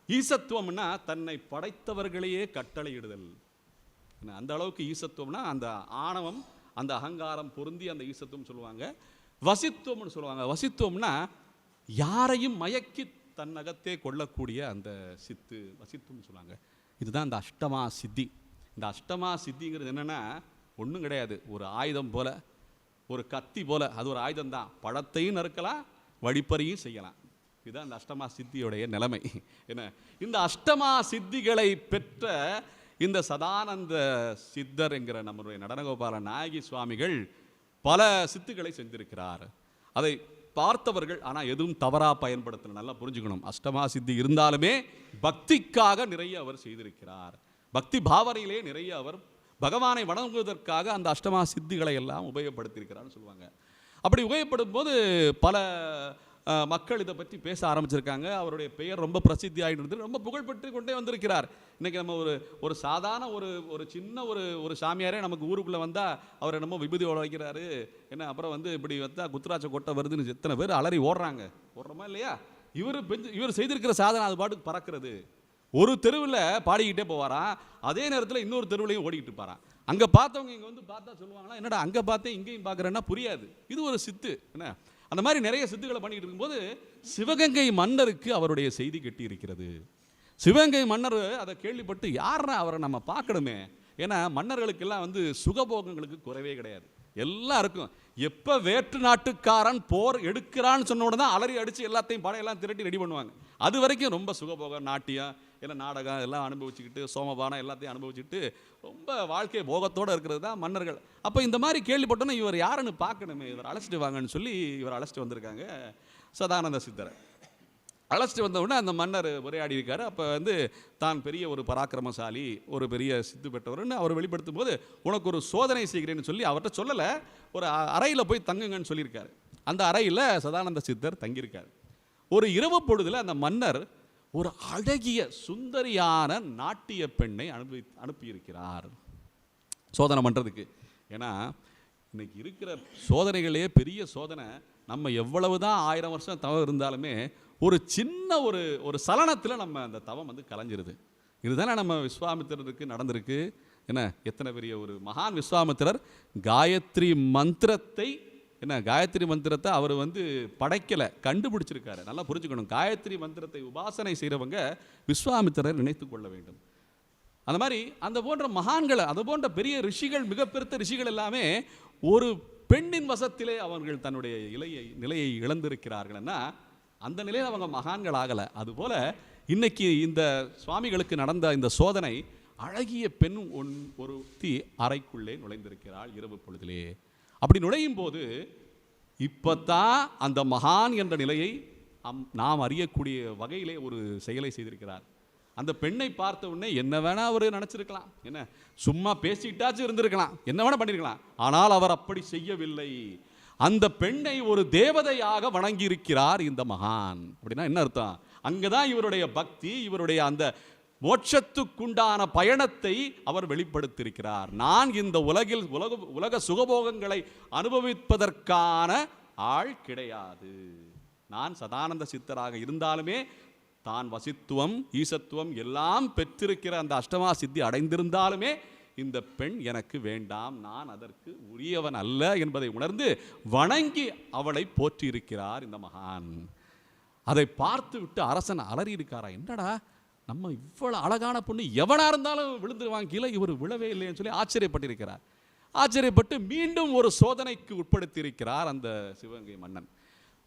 ஈசத்துவம்னா தன்னை படைத்தவர்களையே கட்டளையிடுதல். அந்த அளவுக்கு ஈசத்துவம்னா அந்த ஆணவம், அந்த அகங்காரம் பொருந்தி அந்த ஈசத்துவம் சொல்லுவாங்க. வசித்துவம்னு சொல்லுவாங்க. வசித்துவம்னா யாரையும் மயக்கி தன்னகத்தே கொள்ளக்கூடிய அந்த சித்து, வசித்துவம்னு சொல்லுவாங்க. இதுதான் இந்த அஷ்டமா சித்தி. இந்த அஷ்டமா சித்திங்கிறது என்னென்னா ஒன்றும் கிடையாது, ஒரு ஆயுதம் போல, ஒரு கத்தி போல. அது ஒரு ஆயுதம் தான். பழத்தையும் நறுக்கலாம், வழிப்பறியும் செய்யலாம். இதுதான் இந்த அஷ்டமா சித்தியோடைய நிலைமை. என்ன, இந்த அஷ்டமா சித்திகளை பெற்ற இந்த சதானந்த சித்தர் என்கிற நம்முடைய நடனகோபால நாயகி சுவாமிகள் பல சித்துக்களை செஞ்சிருக்கிறார். அதை பார்த்தவர்கள் ஆனால் எதுவும் தவறாக பயன்படுத்தல. நல்லா புரிஞ்சுக்கணும். அஷ்டமா சித்தி இருந்தாலுமே பக்திக்காக நிறைய அவர் செய்திருக்கிறார். பக்தி பாவனையிலே நிறைய அவர் பகவானை வணங்குவதற்காக அந்த அஷ்டமா சித்திகளை எல்லாம் உபயோகப்படுத்தியிருக்கிறார்னு சொல்லுவாங்க. அப்படி உபயோகப்படும் போது பல மக்கள் இதை பற்றி பேச ஆரம்பிச்சிருக்காங்க. அவருடைய பெயர் ரொம்ப பிரசித்தி ஆகிட்டு, ரொம்ப புகழ்பெற்று கொண்டே வந்திருக்கிறார். இன்றைக்கி நம்ம ஒரு சாதாரண ஒரு சின்ன ஒரு சாமியாரே நமக்கு ஊருக்குள்ளே வந்தால் அவரை நம்ம விபூதி வைக்கிறாரு என்ன, அப்புறம் வந்து இப்படி வந்தால் குத்துராட்ச கொட்டை வருதுன்னு எத்தனை பேர் அலறி ஓடுறோமா இல்லையா? இவர் செய்திருக்கிற சாதனை அது பாட்டுக்கு பறக்கிறது. ஒரு தெருவில் பாடிக்கிட்டே போவாராம், அதே நேரத்தில் இன்னொரு தெருவிலையும் ஓடிக்கிட்டு இருப்பாராம். அங்கே பார்த்தவங்க இங்கே வந்து பார்த்தா சொல்லுவாங்களா, என்னடா அங்கே பார்த்தேன் இங்கேயும் பார்க்குறேன்னா புரியாது. இது ஒரு சித்து என்ன. அந்த மாதிரி நிறைய சித்துக்களை பண்ணிக்கிட்டு இருக்கும்போது சிவகங்கை மன்னருக்கு அவருடைய செய்தி கெட்டி இருக்கிறது. சிவகங்கை மன்னர் அதை கேள்விப்பட்டு, யாரா அவரை நம்ம பார்க்கணுமே. ஏன்னா மன்னர்களுக்கெல்லாம் வந்து சுகபோகங்களுக்கு குறைவே கிடையாது. எல்லாம் இருக்கும். எப்போ வேற்று நாட்டுக்காரன் போர் எடுக்கிறான்னு சொன்ன உடனே தான் அலறி அடித்து எல்லாத்தையும் படையெல்லாம் திரட்டி ரெடி பண்ணுவாங்க. அது வரைக்கும் ரொம்ப சுகபோகம், நாட்டியம், எல்லாம் நாடகம் எல்லாம் அனுபவிச்சுக்கிட்டு, சோமபானம் எல்லாத்தையும் அனுபவிச்சுட்டு ரொம்ப வாழ்க்கை போகத்தோடு இருக்கிறது தான் மன்னர்கள். அப்போ இந்த மாதிரி கேள்விப்பட்டோன்னா இவர் யாருன்னு பார்க்கணுமே, இவர் அழைச்சிட்டு வாங்கன்னு சொல்லி இவர் அழைச்சிட்டு வந்திருக்காங்க. சதானந்த சித்தரை அழைச்சிட்டு வந்தவுடனே அந்த மன்னர் உரையாடி இருக்காரு. அப்போ வந்து தான் பெரிய ஒரு பராக்கிரமசாலி, ஒரு பெரிய சித்து பெற்றவர்னு அவர் வெளிப்படுத்தும் போது, உனக்கு ஒரு சோதனை செய்கிறேன்னு சொல்லி அவர்கிட்ட சொல்லலை, ஒரு அறையில் போய் தங்குங்கன்னு சொல்லியிருக்காரு. அந்த அறையில் சதானந்த சித்தர் தங்கியிருக்காரு. ஒரு இரவு பொழுதில் அந்த மன்னர் ஒரு அழகிய சுந்தரியான நாட்டிய பெண்ணை அனுப்பியிருக்கிறார் சோதனை பண்ணுறதுக்கு. ஏன்னா இன்னைக்கு இருக்கிற சோதனைகளே பெரிய சோதனை. நம்ம எவ்வளவு தான் 1000 வருஷம் தவம் இருந்தாலுமே ஒரு சின்ன ஒரு சலனத்தில் நம்ம அந்த தவம் வந்து கலைஞ்சிருது. இதுதானே நம்ம விஸ்வாமித்திரருக்கு நடந்திருக்கு. என்ன, எத்தனை பெரிய ஒரு மகான் விஸ்வாமித்திரர். காயத்ரி மந்திரத்தை அவர் வந்து படைக்கலை, கண்டுபிடிச்சிருக்காரு. நல்லா புரிஞ்சுக்கணும். காயத்ரி மந்திரத்தை உபாசனை செய்கிறவங்க விஸ்வாமித்திரர் நினைத்து கொள்ள வேண்டும். அந்த மாதிரி அந்த போன்ற மகான்களை, அது போன்ற பெரிய ரிஷிகள், மிகப்பெருத்த ரிஷிகள் எல்லாமே ஒரு பெண்ணின் வசத்திலே அவர்கள் தன்னுடைய நிலையை இழந்திருக்கிறார்கள்னா அந்த நிலையில் அவங்க மகான்கள் ஆகலை. அதுபோல் இன்னைக்கு இந்த சுவாமிகளுக்கு நடந்த இந்த சோதனை, அழகிய பெண் ஒருத்தி அறைக்குள்ளே நுழைந்திருக்கிறாள் இரவு பொழுதிலே. அப்படி நுழையும் போது இப்போத்தான் அந்த மகான் என்ற நிலையை நாம் அறியக்கூடிய வகையிலே ஒரு செயலை செய்திருக்கிறார். அந்த பெண்ணை பார்த்த உடனே என்ன வேணா அவர் நினச்சிருக்கலாம், என்ன சும்மா பேசிக்கிட்டாச்சும் இருந்திருக்கலாம், என்ன வேணா பண்ணியிருக்கலாம். ஆனால் அவர் அப்படி செய்யவில்லை. அந்த பெண்ணை ஒரு தேவதையாக வணங்கி இருக்கிறார் இந்த மகான். அப்படின்னா என்ன அர்த்தம்? அங்கதான் இவருடைய பக்தி, இவருடைய அந்த மோட்சத்துக்குண்டான பயணத்தை அவர் வெளிப்படுத்தியிருக்கிறார். நான் இந்த உலக சுகபோகங்களை அனுபவிப்பதற்கான ஆள் கிடையாது. நான் சதானந்த சித்தராக இருந்தாலுமே தான் வசித்துவம், ஈசத்துவம் எல்லாம் பெற்றிருக்கிற அந்த அஷ்டமா சித்தி அடைந்திருந்தாலுமே இந்த பெண் எனக்கு வேண்டாம், நான் அதற்கு உரியவன் அல்ல என்பதை உணர்ந்து வணங்கி அவளை போற்றி இருக்கிறார் இந்த மகான். அதை பார்த்து விட்டு அரசன் அலறி இருக்காரா, என்னடா நம்ம இவ்வளோ அழகான பொண்ணு எவனா இருந்தாலும் விழுந்துருவாங்க கீழே, இவர் விழவே இல்லைன்னு சொல்லி ஆச்சரியப்பட்டிருக்கிறார். ஆச்சரியப்பட்டு மீண்டும் ஒரு சோதனைக்கு உட்படுத்தியிருக்கிறார் அந்த சிவகங்கை மன்னன்.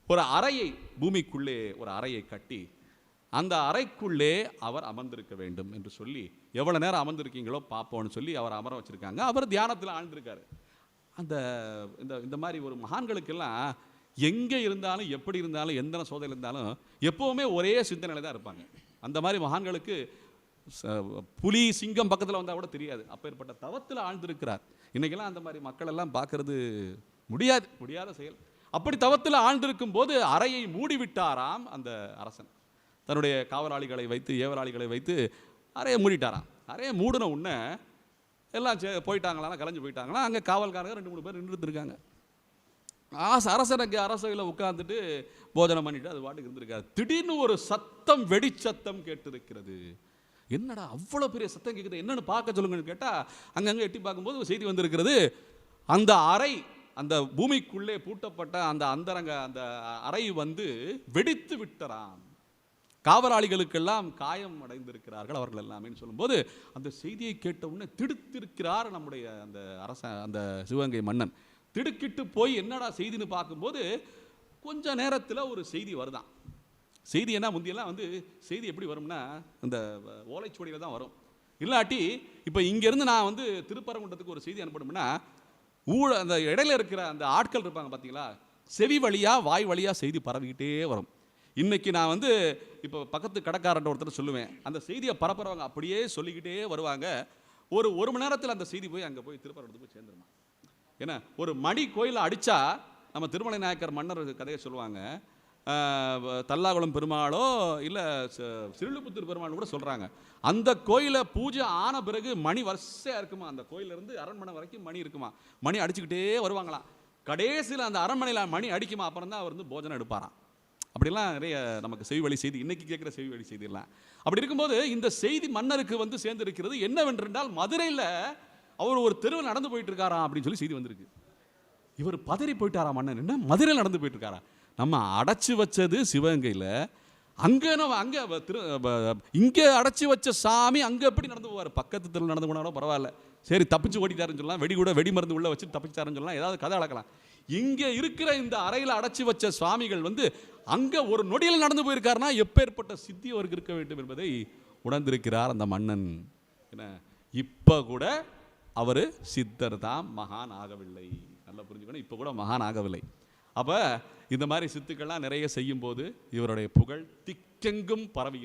ஒரு அறையை, பூமிக்குள்ளே ஒரு அறையை கட்டி அந்த அறைக்குள்ளே அவர் அமர்ந்திருக்க வேண்டும் என்று சொல்லி, எவ்வளோ நேரம் அமர்ந்திருக்கீங்களோ பார்ப்போம்னு சொல்லி அவர் அமர வச்சுருக்காங்க. அவர் தியானத்தில் ஆழ்ந்திருக்காரு. அந்த இந்த மாதிரி ஒரு மகான்களுக்கெல்லாம் எங்கே இருந்தாலும், எப்படி இருந்தாலும், எந்த சோதனை இருந்தாலும் எப்போவுமே ஒரே சிந்தனையில் தான் இருப்பாங்க. அந்த மாதிரி மகான்களுக்கு புலி சிங்கம் பக்கத்தில் வந்தால் கூட தெரியாது. அப்பேற்பட்ட தவத்தில் ஆழ்ந்திருக்கிறார். இன்றைக்கெல்லாம் அந்த மாதிரி மக்கள் எல்லாம் பார்க்கறது முடியாத செயல். அப்படி தவத்தில் ஆழ்ந்திருக்கும் போது அறையை மூடிவிட்டாராம் அந்த அரசன். தன்னுடைய காவலாளிகளை வைத்து, ஏவலாளிகளை வைத்து அறையை மூடிட்டாராம். அறையை மூடின உடனே எல்லாம் போயிட்டாங்களாம், கலைஞ்சு போயிட்டாங்களா. அங்கே காவல்காரங்க 2-3 பேர் நின்றுட்டு இருக்காங்க. அரசனுக்கு அரசவையில் உட்கார்ந்துட்டு போஜனம் பண்ணிட்டு அது பாட்டுக்கு இருந்திருக்காரு. திடீர்னு ஒரு சத்தம், வெடிச்சத்தம் கேட்டிருக்கிறது. என்னடா அவ்வளோ பெரிய சத்தம் கேட்குது, என்னன்னு பார்க்க சொல்லுங்கன்னு கேட்டால் அங்கங்கே எட்டி பார்க்கும்போது ஒரு செய்தி வந்திருக்கிறது. அந்த அறை, அந்த பூமிக்குள்ளே பூட்டப்பட்ட அந்த அந்தரங்க அந்த அறை வெடித்து விட்டறாம். காவலாளிகளுக்கெல்லாம் காயம் அடைந்திருக்கிறார்கள் அவர்கள் எல்லாமே சொல்லும்போது அந்த செய்தியை கேட்ட உடனே திடுத்திருக்கிறார் நம்முடைய அந்த அந்த சிவகங்கை மன்னன். திடுக்கிட்டு போய் என்னடா செய்தின்னு பார்க்கும்போது கொஞ்ச நேரத்தில் ஒரு செய்தி வருதான். செய்தி என்ன, முந்தியெல்லாம் செய்தி எப்படி வரும்னா அந்த ஓலைச்சுவடியில் தான் வரும். இல்லாட்டி இப்போ இங்கேருந்து நான் திருப்பரங்குன்றத்துக்கு ஒரு செய்தி அனுப்பணும்னா அந்த இடையில இருக்கிற அந்த ஆட்கள் இருப்பாங்க பார்த்தீங்களா, செவி வழியாக வாய் வழியாக செய்தி பரவிக்கிட்டே வரும். இன்னைக்கு நான் இப்போ பக்கத்து கடைக்காரன் ஒருத்தர் சொல்லுவேன், அந்த செய்தியை பரப்புறவங்க அப்படியே சொல்லிக்கிட்டே வருவாங்க. ஒரு மணி நேரத்தில் அந்த செய்தி போய் அங்கே போய் திருப்பரங்குன்றத்துக்கு போய் சேர்ந்துருமா. ஏன்னா ஒரு மணி கோயிலை அடித்தா, நம்ம திருமலை நாயக்கர் மன்னர் கதையை சொல்லுவாங்க, தல்லாகுளம் பெருமாளோ இல்லை சிறுவில்லிபுத்தூர் பெருமாள் கூட சொல்கிறாங்க, அந்த கோயிலை பூஜை ஆன பிறகு மணி வரிசையாக இருக்குமா. அந்த கோயிலிருந்து அரண்மனை வரைக்கும் மணி இருக்குமா. மணி அடிச்சுக்கிட்டே வருவாங்களாம். கடைசியில் அந்த அரண்மனையில் மணி அடிக்குமா, அப்புறம் தான் அவர் போஜனம் எடுப்பாராம். அப்படிலாம் நிறைய நமக்கு செவி வழி செய்தி, இன்னைக்கு கேட்குற செவி வழி செய்திலாம். அப்படி இருக்கும்போது இந்த செய்தி மன்னருக்கு சேர்ந்திருக்கிறது. என்னவென்றால் மதுரையில் அவர் ஒரு தெருவில் நடந்து போயிட்டு இருக்காராம் அப்படின்னு சொல்லி செய்தி வந்திருக்கு. இவர் பதறி போயிட்டாரா மன்னன், என்ன மதுரையில் நடந்து போயிட்டு இருக்காரா. நம்ம அடைச்சி வச்சது சிவகங்கையில், இங்கே அடைச்சி வச்ச சாமி அங்கே எப்படி நடந்து போவார். பக்கத்து தெருவில் நடந்து போனாலும் பரவாயில்ல, சரி தப்பிச்சு ஓடிட்டாருன்னு சொல்லலாம், வெடி மருந்து உள்ள வச்சு தப்பிச்சாருன்னு சொல்லலாம், ஏதாவது கதை அளக்கலாம். இங்கே இருக்கிற இந்த அறையில் அடைச்சி வச்ச சுவாமிகள் அங்கே ஒரு நொடியில் நடந்து போயிருக்காருன்னா எப்பேற்பட்ட சித்தி அவருக்கு இருக்க வேண்டும் என்பதை உணர்ந்திருக்கிறார் அந்த மன்னன். என்ன, இப்போ கூட அவர் சித்தர் தான், மகான் ஆகவில்லை. நல்லா புரிஞ்சுக்கணும், இப்போ கூட மகான் ஆகவில்லை. அப்போ இந்த மாதிரி சித்துக்கள்லாம் நிறைய செய்யும் போது இவருடைய புகழ் திக்கெங்கும் பரவி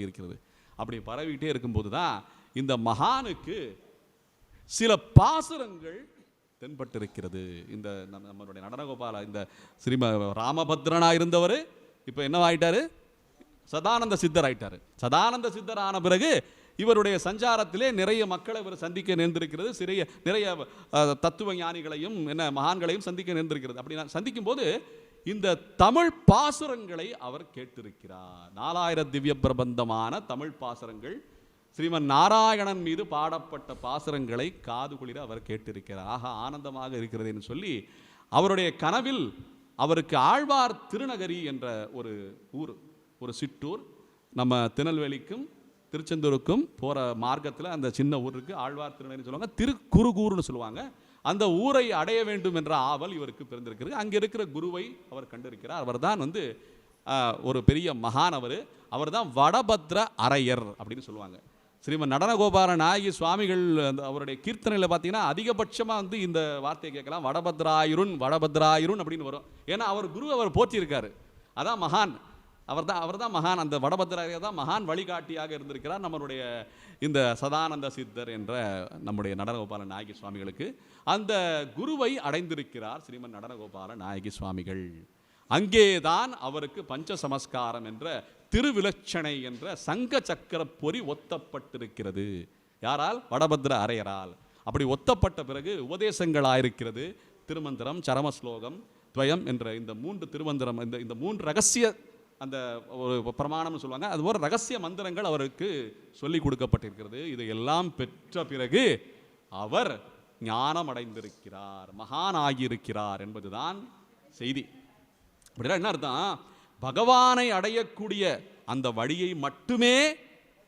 இருக்கிறது. அப்படி பரவிட்டே இருக்கும்போது தான் இந்த மகானுக்கு சில பாசுரங்கள் தென்பட்டிருக்கிறது. இந்த நம்மளுடைய நடனகோபால இந்த ஸ்ரீம ராமபத்ரனா இருந்தவர் இப்போ என்னவாயிட்டாரு, சதானந்த சித்தர் ஆயிட்டாரு. சதானந்த சித்தர் ஆன பிறகு இவருடைய சஞ்சாரத்திலே நிறைய மக்களை இவர் சந்திக்க நேர்ந்திருக்கிறது. நிறைய தத்துவ ஞானிகளையும் மகான்களையும் சந்திக்க நேர்ந்திருக்கிறது. அப்படி நான் சந்திக்கும் போது இந்த தமிழ் பாசுரங்களை அவர் கேட்டிருக்கிறார். 4000 திவ்ய பிரபந்தமான தமிழ் பாசுரங்கள், ஸ்ரீமன் நாராயணன் மீது பாடப்பட்ட பாசுரங்களை காது குளிர அவர் கேட்டிருக்கிறார். ஆக ஆனந்தமாக இருக்கிறது என்று சொல்லி அவருடைய கனவில் அவருக்கு ஆழ்வார் திருநகரி என்ற ஒரு ஊர், ஒரு சிற்றூர், நம்ம திருநெல்வேலிக்கும் திருச்செந்தூருக்கும் போகிற மார்க்கத்தில் அந்த சின்ன ஊருக்கு ஆழ்வார் திருநகரி சொல்லுவாங்க, திருக்குறுகூர்னு சொல்லுவாங்க. அந்த ஊரை அடைய வேண்டும் என்ற ஆவல் இவருக்கு பிறந்திருக்கிறது. அங்கே இருக்கிற குருவை அவர் கண்டிருக்கிறார். அவர் தான் ஒரு பெரிய மகான். அவர் தான் வடபத்ர அரையர் அப்படின்னு சொல்லுவாங்க. ஸ்ரீமன் நடனகோபால நாயகி சுவாமிகள் அவருடைய கீர்த்தனையில் பார்த்தீங்கன்னா அதிகபட்சமாக இந்த வார்த்தையை கேட்கலாம், வடபத்ராயிருன் அப்படின்னு வரும். ஏன்னா அவர் குரு அவர் போற்றியிருக்காரு, அதான் மகான். அவர் தான் மகான். அந்த வடபத்ராயர் தான் மகான் வழிகாட்டியாக இருந்திருக்கிறார் நம்மளுடைய இந்த சதானந்த சித்தர் என்ற நம்முடைய நடனகோபால நாயகி சுவாமிகளுக்கு. அந்த குருவை அடைந்திருக்கிறார் ஸ்ரீமன் நடனகோபால நாயகி சுவாமிகள். அங்கேதான் அவருக்கு பஞ்ச சமஸ்காரம் என்ற திருவிலட்சணை என்ற சங்க சக்கர பொறி ஒத்தப்பட்டிருக்கிறது. யாரால்? வடபத்ர அரையரால். அப்படி ஒத்தப்பட்ட பிறகு உபதேசங்கள் ஆயிருக்கிறது. திருமந்திரம், சரமஸ்லோகம், துவயம் என்ற இந்த 3 திருமந்திரம், இந்த 3 ரகசிய அந்த ஒரு பிரமாணம்னு சொல்லுவாங்க, அது ஒரு ரகசிய மந்திரங்கள் அவருக்கு சொல்லி கொடுக்கப்பட்டிருக்கிறது. இதையெல்லாம் பெற்ற பிறகு அவர் ஞானம் அடைந்திருக்கிறார், மகான் ஆகியிருக்கிறார் என்பதுதான் செய்தி. அப்படின்னா என்ன அர்த்தம்? பகவானை அடையக்கூடிய அந்த வழியை மட்டுமே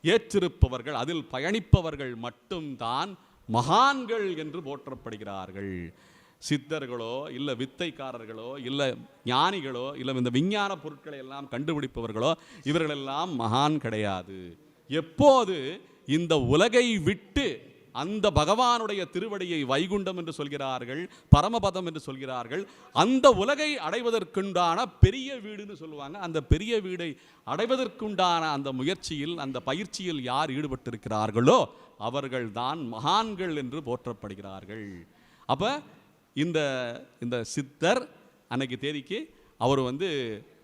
ஏற்றிருப்பவர்கள், அதில் பயணிப்பவர்கள் மட்டும்தான் மகான்கள் என்று போற்றப்படுகிறார்கள். சித்தர்களோ இல்லை வித்தைக்காரர்களோ இல்லை ஞானிகளோ இல்லை இந்த விஞ்ஞான பொருட்களை எல்லாம் கண்டுபிடிப்பவர்களோ இவர்களெல்லாம் மகான் கிடையாது. எப்போது இந்த உலகை விட்டு அந்த பகவானுடைய திருவடியை வைகுண்டம் என்று சொல்கிறார்கள், பரமபதம் என்று சொல்கிறார்கள், அந்த உலகை அடைவதற்குண்டான பெரிய வீடுன்னு சொல்லுவாங்க, அந்த பெரிய வீடை அடைவதற்குண்டான அந்த முயற்சியில் அந்த பயிற்சியில் யார் ஈடுபட்டிருக்கிறார்களோ அவர்கள் தான் மகான்கள் என்று போற்றப்படுகிறார்கள். அப்போ இந்த இந்த சித்தர் அன்னைக்கு தேதிக்கு அவர்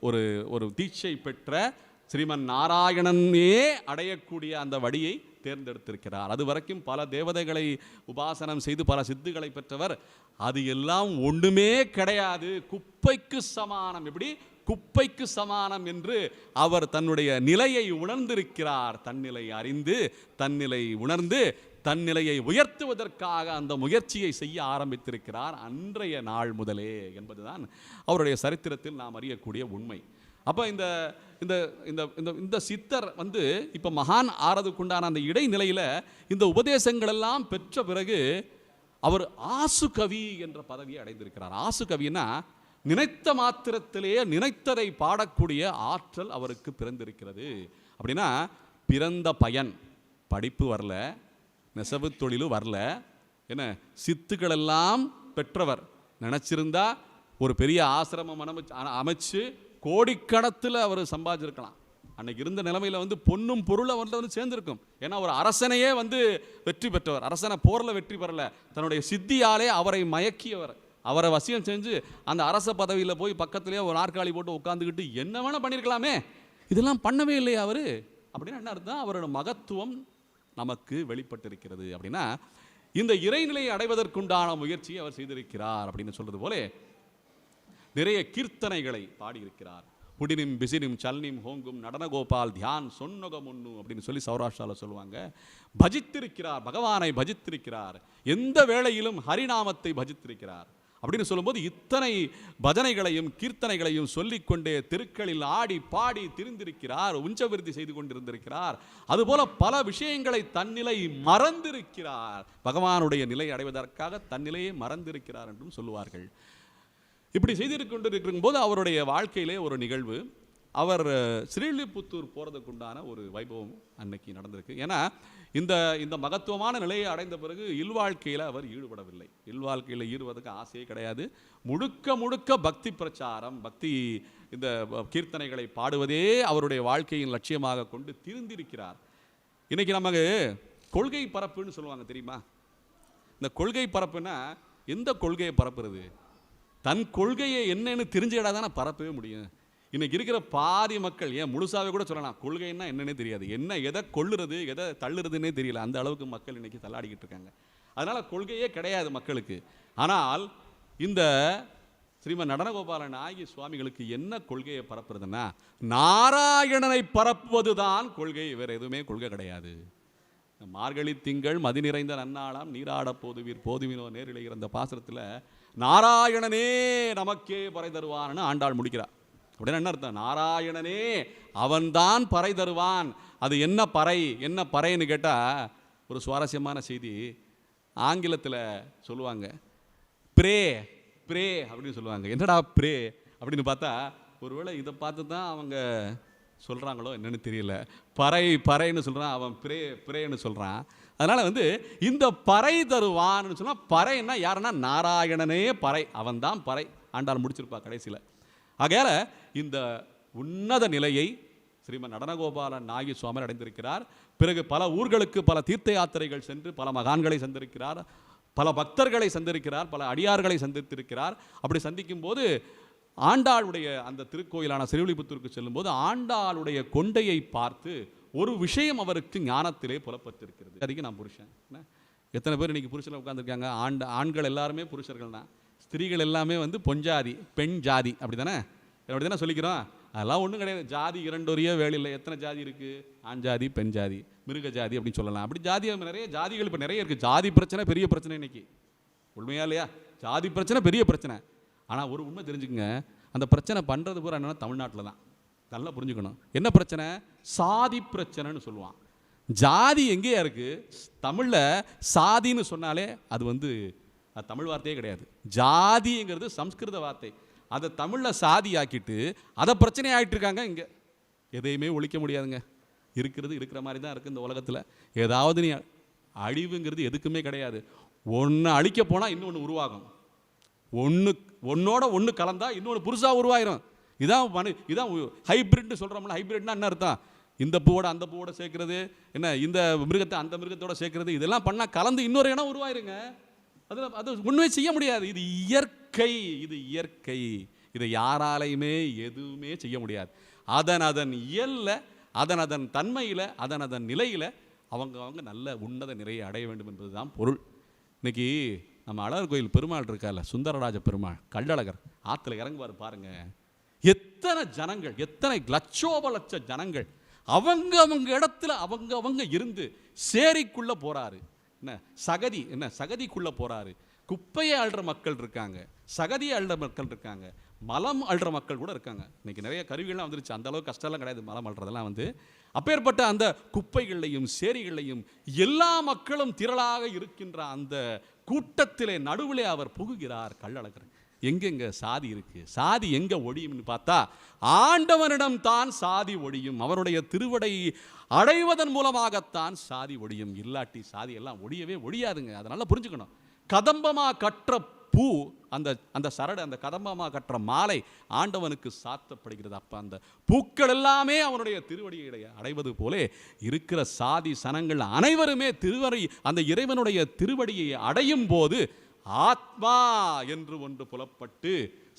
ஒரு ஒரு தீட்சை பெற்ற ஸ்ரீமன் நாராயணனே அடையக்கூடிய அந்த வழியை தேர்ந்தெடுத்திருக்கிறார். அது வரைக்கும் பல தேவதைகளை உபாசனம் செய்து பல சித்துக்களை பெற்றவர். அது எல்லாம் ஒன்றுமே கிடையாது, குப்பைக்கு சமானம். எப்படி குப்பைக்கு சமானம் என்று அவர் தன்னுடைய நிலையை உணர்ந்திருக்கிறார். தன்னிலை அறிந்து தன்னிலை உணர்ந்து தன்னிலையை உயர்த்துவதற்காக அந்த முயற்சியை செய்ய ஆரம்பித்திருக்கிறார் அன்றைய நாள் முதலே என்பதுதான் அவருடைய சரித்திரத்தில் நாம் அறியக்கூடிய உண்மை. அப்போ இந்த இந்த இந்த இந்த சித்தர் இப்போ மகான் ஆறதுக்குண்டான அந்த இடைநிலையில் இந்த உபதேசங்கள் எல்லாம் பெற்ற பிறகு அவர் ஆசு கவி என்ற பதவியை அடைந்திருக்கிறார். ஆசு கவின்னா நினைத்த மாத்திரத்திலேயே நினைத்ததை பாடக்கூடிய ஆற்றல் அவருக்கு பிறந்திருக்கிறது. அப்படின்னா பிறந்த பயன் படிப்பு வரல, நெசவு தொழிலும் வரல, என்ன சித்துக்கள் எல்லாம் பெற்றவர். நினச்சிருந்தா ஒரு பெரிய ஆசிரமம் அமைச்சு கோடிக்கணத்தில் அவர் சம்பாதிச்சிருக்கலாம். அன்னைக்கு இருந்த நிலைமையில் பொன்னும் பொருளை சேர்ந்திருக்கும். ஏன்னா ஒரு அரசனையே வெற்றி பெற்றவர். அரசனை போரில் வெற்றி பெறல, தன்னுடைய சித்தியாலே அவரை மயக்கியவர். அவரை வசியம் செஞ்சு அந்த அரச பதவியில் போய் பக்கத்திலேயே ஒரு நாற்காலி போட்டு உட்காந்துக்கிட்டு என்ன வேணால் பண்ணியிருக்கலாமே, இதெல்லாம் பண்ணவே இல்லையா அவர்? அப்படின்னா என்ன அர்த்தம்? அவரோட மகத்துவம் நமக்கு வெளிப்பட்டிருக்கிறது. அப்படின்னா இந்த இறைநிலையை அடைவதற்குண்டான முயற்சியை அவர் செய்திருக்கிறார். அப்படின்னு சொல்றது போல நிறைய கீர்த்தனைகளை பாடியிருக்கிறார். புடினிம் பிசினிம் சல்னிம் ஹோங்கும் நடனகோபால் தியான் சொன்னகமுன்னு அப்படின்னு சொல்லி சௌராஷ்டிராவில் சொல்லுவாங்க. பஜித்திருக்கிறார், பகவானை பஜித்திருக்கிறார், எந்த வேளையிலும் ஹரிநாமத்தை பஜித்திருக்கிறார். அப்படின்னு சொல்லும்போது இத்தனை பஜனைகளையும் கீர்த்தனைகளையும் சொல்லிக்கொண்டே தெருக்களில் ஆடி பாடி திரிந்திருக்கிறார், உஞ்சவிருத்தி செய்து கொண்டிருந்திருக்கிறார். அதுபோல பல விஷயங்களை தன்னிலை மறந்திருக்கிறார். பகவானுடைய நிலை அடைவதற்காக தன்னிலையை மறந்திருக்கிறார் என்றும் சொல்லுவார்கள். இப்படி செய்திருக்கும் போது அவருடைய வாழ்க்கையிலே ஒரு நிகழ்வு, அவர் ஸ்ரீவில்லிபுத்தூர் போகிறதுக்குண்டான ஒரு வைபவம் அன்னைக்கு நடந்திருக்கு. ஏன்னா இந்த இந்த மகத்துவமான நிலையை அடைந்த பிறகு இல்வாழ்க்கையில் அவர் ஈடுபடவில்லை. இல்வாழ்க்கையில் ஈடுபடுவதற்கு ஆசையே கிடையாது. முழுக்க முழுக்க பக்தி பிரச்சாரம், பக்தி இந்த கீர்த்தனைகளை பாடுவதே அவருடைய வாழ்க்கையின் லட்சியமாக கொண்டு திருந்திருக்கிறார். இன்னைக்கு நமக்கு கொள்கை பரப்புன்னு சொல்லுவாங்க தெரியுமா? இந்த கொள்கை பரப்புன்னா எந்த கொள்கையை பரப்புறது? தன் கொள்கையை என்னன்னு தெரிஞ்சுக்கிட்டா தானே பரப்பவே முடியும். இன்னைக்கு இருக்கிற பாதி மக்கள், ஏன் முழுசாவே கூட சொல்லலாம், கொள்கைன்னா என்னன்னே தெரியாது, என்ன எதை கொள்ளுறது எதை தள்ளுறதுன்னே தெரியல. அந்த அளவுக்கு மக்கள் இன்னைக்கு தள்ளாடிக்கிட்டு இருக்காங்க. அதனால கொள்கையே கிடையாது மக்களுக்கு. ஆனால் இந்த ஸ்ரீமன் நடனகோபால நாயகி சுவாமிகளுக்கு என்ன கொள்கையை பரப்புறதுன்னா நாராயணனை பரப்புவதுதான் கொள்கை, வேற எதுவுமே கொள்கை கிடையாது. மார்கழி திங்கள் மதி நிறைந்த நன்னாளாம் நீராட போதுவீர் போதுவினோ நேரில் இருந்த பாசுரத்தில் நாராயணனே நமக்கே பறை தருவான்னு ஆண்டாள் முடிக்கிறார். அப்படின்னு என்ன அர்த்தம்? நாராயணனே அவன்தான் பறை தருவான். அது என்ன பறை, என்ன பறைன்னு கேட்டால் ஒரு சுவாரஸ்யமான செய்தி. ஆங்கிலத்தில் சொல்லுவாங்க ப்ரே ப்ரே அப்படின்னு சொல்லுவாங்க. என்னடா ப்ரே அப்படின்னு பார்த்தா ஒருவேளை இதை பார்த்து தான் அவங்க சொல்கிறாங்களோ என்னன்னு தெரியல. பறை பறைன்னு சொல்கிறான், அவன் பிரே பிரேன்னு சொல்கிறான். அதனால் இந்த பறை தருவான்னு சொன்னால் பறைன்னா யாருன்னா நாராயணனே பறை, அவன் தான் பறை. ஆண்டாள் முடிச்சிருப்பா கடைசியில். ஆகையால் இந்த உன்னத நிலையை ஸ்ரீமன் நடனகோபாலன் நாயகி சுவாமி அடைந்திருக்கிறார். பிறகு பல ஊர்களுக்கு பல தீர்த்த யாத்திரைகள் சென்று பல மகான்களை சந்திருக்கிறார், பல பக்தர்களை சந்திருக்கிறார், பல அடியார்களை சந்தித்திருக்கிறார். அப்படி சந்திக்கும் போது ஆண்டாளுடைய அந்த திருக்கோயிலான ஸ்ரீவில்லிபுத்தூருக்கு செல்லும்போது ஆண்டாளுடைய கொண்டையை பார்த்து ஒரு விஷயம் அவருக்கு ஞானத்திலே புலப்பட்டிருக்கிறது. அதுக்கு நான் புருஷன், எத்தனை பேர் இன்னைக்கு புருஷனில் உட்காந்துருக்காங்க? ஆண்கள் எல்லாருமே புருஷர்கள் தான், ஸ்திரீகள் எல்லாமே பொஞ்சாதி பெண் ஜாதி. அப்படி தானே சொல்லிக்கிறோம். அதெல்லாம் ஒன்றும் கிடையாது. ஜாதி இரண்டொரிய வேலையில் எத்தனை ஜாதி இருக்குது? ஆண் ஜாதி பெண் ஜாதி மிருக ஜாதி அப்படின்னு சொல்லலாம். அப்படி ஜாதி நிறைய ஜாதிகள் இப்போ நிறைய இருக்குது. ஜாதி பிரச்சனை பெரிய பிரச்சனை இன்னைக்கு, உண்மையா இல்லையா? ஜாதி பிரச்சனை பெரிய பிரச்சனை. ஆனால் ஒரு உண்மை தெரிஞ்சுக்கங்க, அந்த பிரச்சனை பண்ணுறது பூரா என்னன்னா தமிழ்நாட்டில் தான். நல்லா புரிஞ்சுக்கணும். என்ன பிரச்சனை? சாதி பிரச்சனைன்னு சொல்லுவான். ஜாதி எங்கேயா இருக்கு? தமிழில் சாதின்னு சொன்னாலே அது தமிழ் வார்த்தையே கிடையாது. ஜாதிங்கிறது சம்ஸ்கிருத வார்த்தை. அதை தமிழில் சாதி ஆக்கிட்டு அதை பிரச்சனை ஆகிட்டு இருக்காங்க. இங்கே எதையுமே ஒழிக்க முடியாதுங்க. இருக்கிறது இருக்கிற மாதிரி தான் இருக்குது இந்த உலகத்தில். ஏதாவது நீ அழிவுங்கிறது எதுக்குமே கிடையாது. ஒன்று அழிக்க போனால் இன்னொன்று உருவாகும். ஒன்னோட ஒன்று கலந்தா இன்னொன்று புதுசாக உருவாயிரும். இதான் ஹைப்ரிட்னு சொல்கிறோம்ல. ஹைப்ரிட்னா என்ன அர்த்தம்? இந்த பூவோட அந்த பூவோட சேர்க்கறது, என்ன இந்த மிருகத்தை அந்த மிருகத்தோட சேர்க்கறது, இதெல்லாம் பண்ணால் கலந்து இன்னொரு இடம் உருவாயிருங்க. அது உண்மையை செய்ய முடியாது. இது இயற்கை. இதை யாராலையுமே எதுவுமே செய்ய முடியாது. அதன் இயல்ல, அதன் தன்மையில், அதன் நிலையில் அவங்க நல்ல உன்னத நிறையை அடைய வேண்டும் என்பது தான் பொருள். இன்னைக்கு நம்ம அழகர் கோயில் பெருமாள் இருக்கார்ல, சுந்தரராஜ பெருமாள், கள்ளழகர் ஆற்றுல இறங்குவார் பாருங்க. எத்தனை ஜனங்கள், எத்தனை லட்சோப ஜனங்கள் அவங்க இடத்துல அவங்க இருந்து சேரிக்குள்ள போறாரு. சகதிக்குள்ள போறாரு. குப்பையை அள்ளுற மக்கள் இருக்காங்க, சகதியை அள்ளுற மக்கள் இருக்காங்க, மலம் அள்ளுற மக்கள் கூட இருக்காங்க. இன்னைக்கு நிறைய கருவிகள்லாம் வந்துருச்சு. அந்த அளவுக்கு கஷ்டம்லாம் கிடையாது. மலம் அள்ளுறதெல்லாம் அப்பேற்பட்ட அந்த குப்பைகளையும் சேரிகளையும் எல்லா மக்களும் திரளாக இருக்கின்ற அந்த கூட்டத்திலே நடுவிலே அவர் புகுகிறார் கள்ளழகர். எங்கெங்க சாதி இருக்கு? சாதி எங்க ஒழியும்னு பார்த்தா ஆண்டவனிடம் தான் சாதி ஒழியும். அவருடைய திருவடை அடைவதன் மூலமாகத்தான் சாதி ஒழியும். இல்லாட்டி சாதி எல்லாம் ஒழியவே ஒழியாதுங்க. அதனால புரிஞ்சுக்கணும். கதம்பமா கற்ற பூ, அந்த சரடு, அந்த கதம்பமா கற்ற மாலை ஆண்டவனுக்கு சாத்தப்படுகிறது. அப்ப அந்த பூக்கள் எல்லாமே அவனுடைய திருவடியை அடைவது போலே இருக்கிற சாதி சனங்கள் அனைவருமே அந்த இறைவனுடைய திருவடியை அடையும் போது ஆத்மா என்று ஒன்று புலப்பட்டு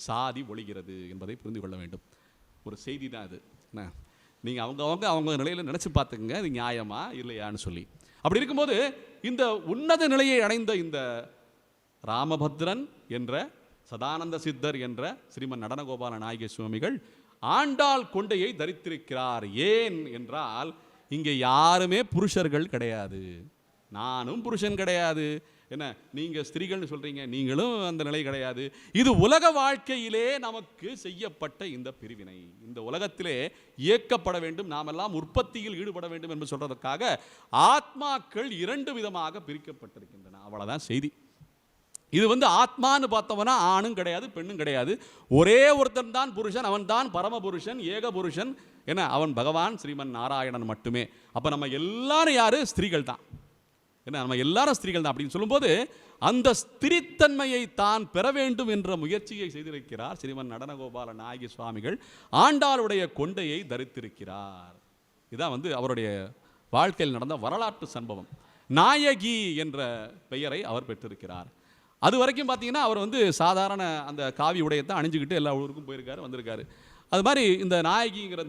சாதி ஒழிகிறது என்பதை புரிந்து கொள்ள வேண்டும். ஒரு செய்தி தான் அது. நீங்கள் அவங்க நிலையில் நினச்சி பார்த்துக்குங்க, இது நியாயமா இல்லையான்னு சொல்லி. அப்படி இருக்கும்போது இந்த உன்னத நிலையை அடைந்த இந்த ராமபத்ரன் என்ற சதானந்த சித்தர் என்ற ஸ்ரீமன் நடனகோபால நாயகி சுவாமிகள் ஆண்டாள் கொண்டையை தரித்திருக்கிறார். ஏன் என்றால் இங்கே யாருமே புருஷர்கள் கிடையாது. நானும் புருஷன் கிடையாது. என்ன நீங்க ஸ்திரீகள்னு சொல்றீங்க, நீங்களும் அந்த நிலை கிடையாது. இது உலக வாழ்க்கையிலே நமக்கு செய்யப்பட்ட இந்த பிரிவினை. இந்த உலகத்திலே இயக்கப்பட வேண்டும், நாமெல்லாம் உற்பத்தியில் ஈடுபட வேண்டும் என்று சொல்றதற்காக ஆத்மாக்கள் இரண்டு விதமாக பிரிக்கப்பட்டிருக்கின்றன. அவ்வளவுதான் செய்தி. இது ஆத்மான்னு பார்த்தவனா ஆணும் கிடையாது பெண்ணும் கிடையாது. ஒரே ஒருத்தன் தான் புருஷன், அவன் தான் பரமபுருஷன், ஏக புருஷன். என்ன அவன் பகவான் ஸ்ரீமன் நாராயணன் மட்டுமே. அப்ப நம்ம எல்லாரும் யாரு? ஸ்திரீகள் தான். என்ன நம்ம எல்லாரும் ஸ்திரீகள் தான். அப்படின்னு சொல்லும்போது அந்த ஸ்திரித்தன்மையை தான் பெற வேண்டும் என்ற முயற்சியை செய்திருக்கிறார் ஸ்ரீமன் நடனகோபால நாயகி சுவாமிகள். ஆண்டாளுடைய கொண்டையை தரித்திருக்கிறார். இதான் அவருடைய வாழ்க்கையில் நடந்த வரலாற்று சம்பவம். நாயகி என்ற பெயரை அவர் பெற்றிருக்கிறார். அது வரைக்கும் பார்த்தீங்கன்னா அவர் சாதாரண அந்த காவி உடையத்தை அணிஞ்சுக்கிட்டு எல்லா ஊருக்கும் போயிருக்காரு, வந்திருக்காரு. அது மாதிரி இந்த நாயகிங்கிற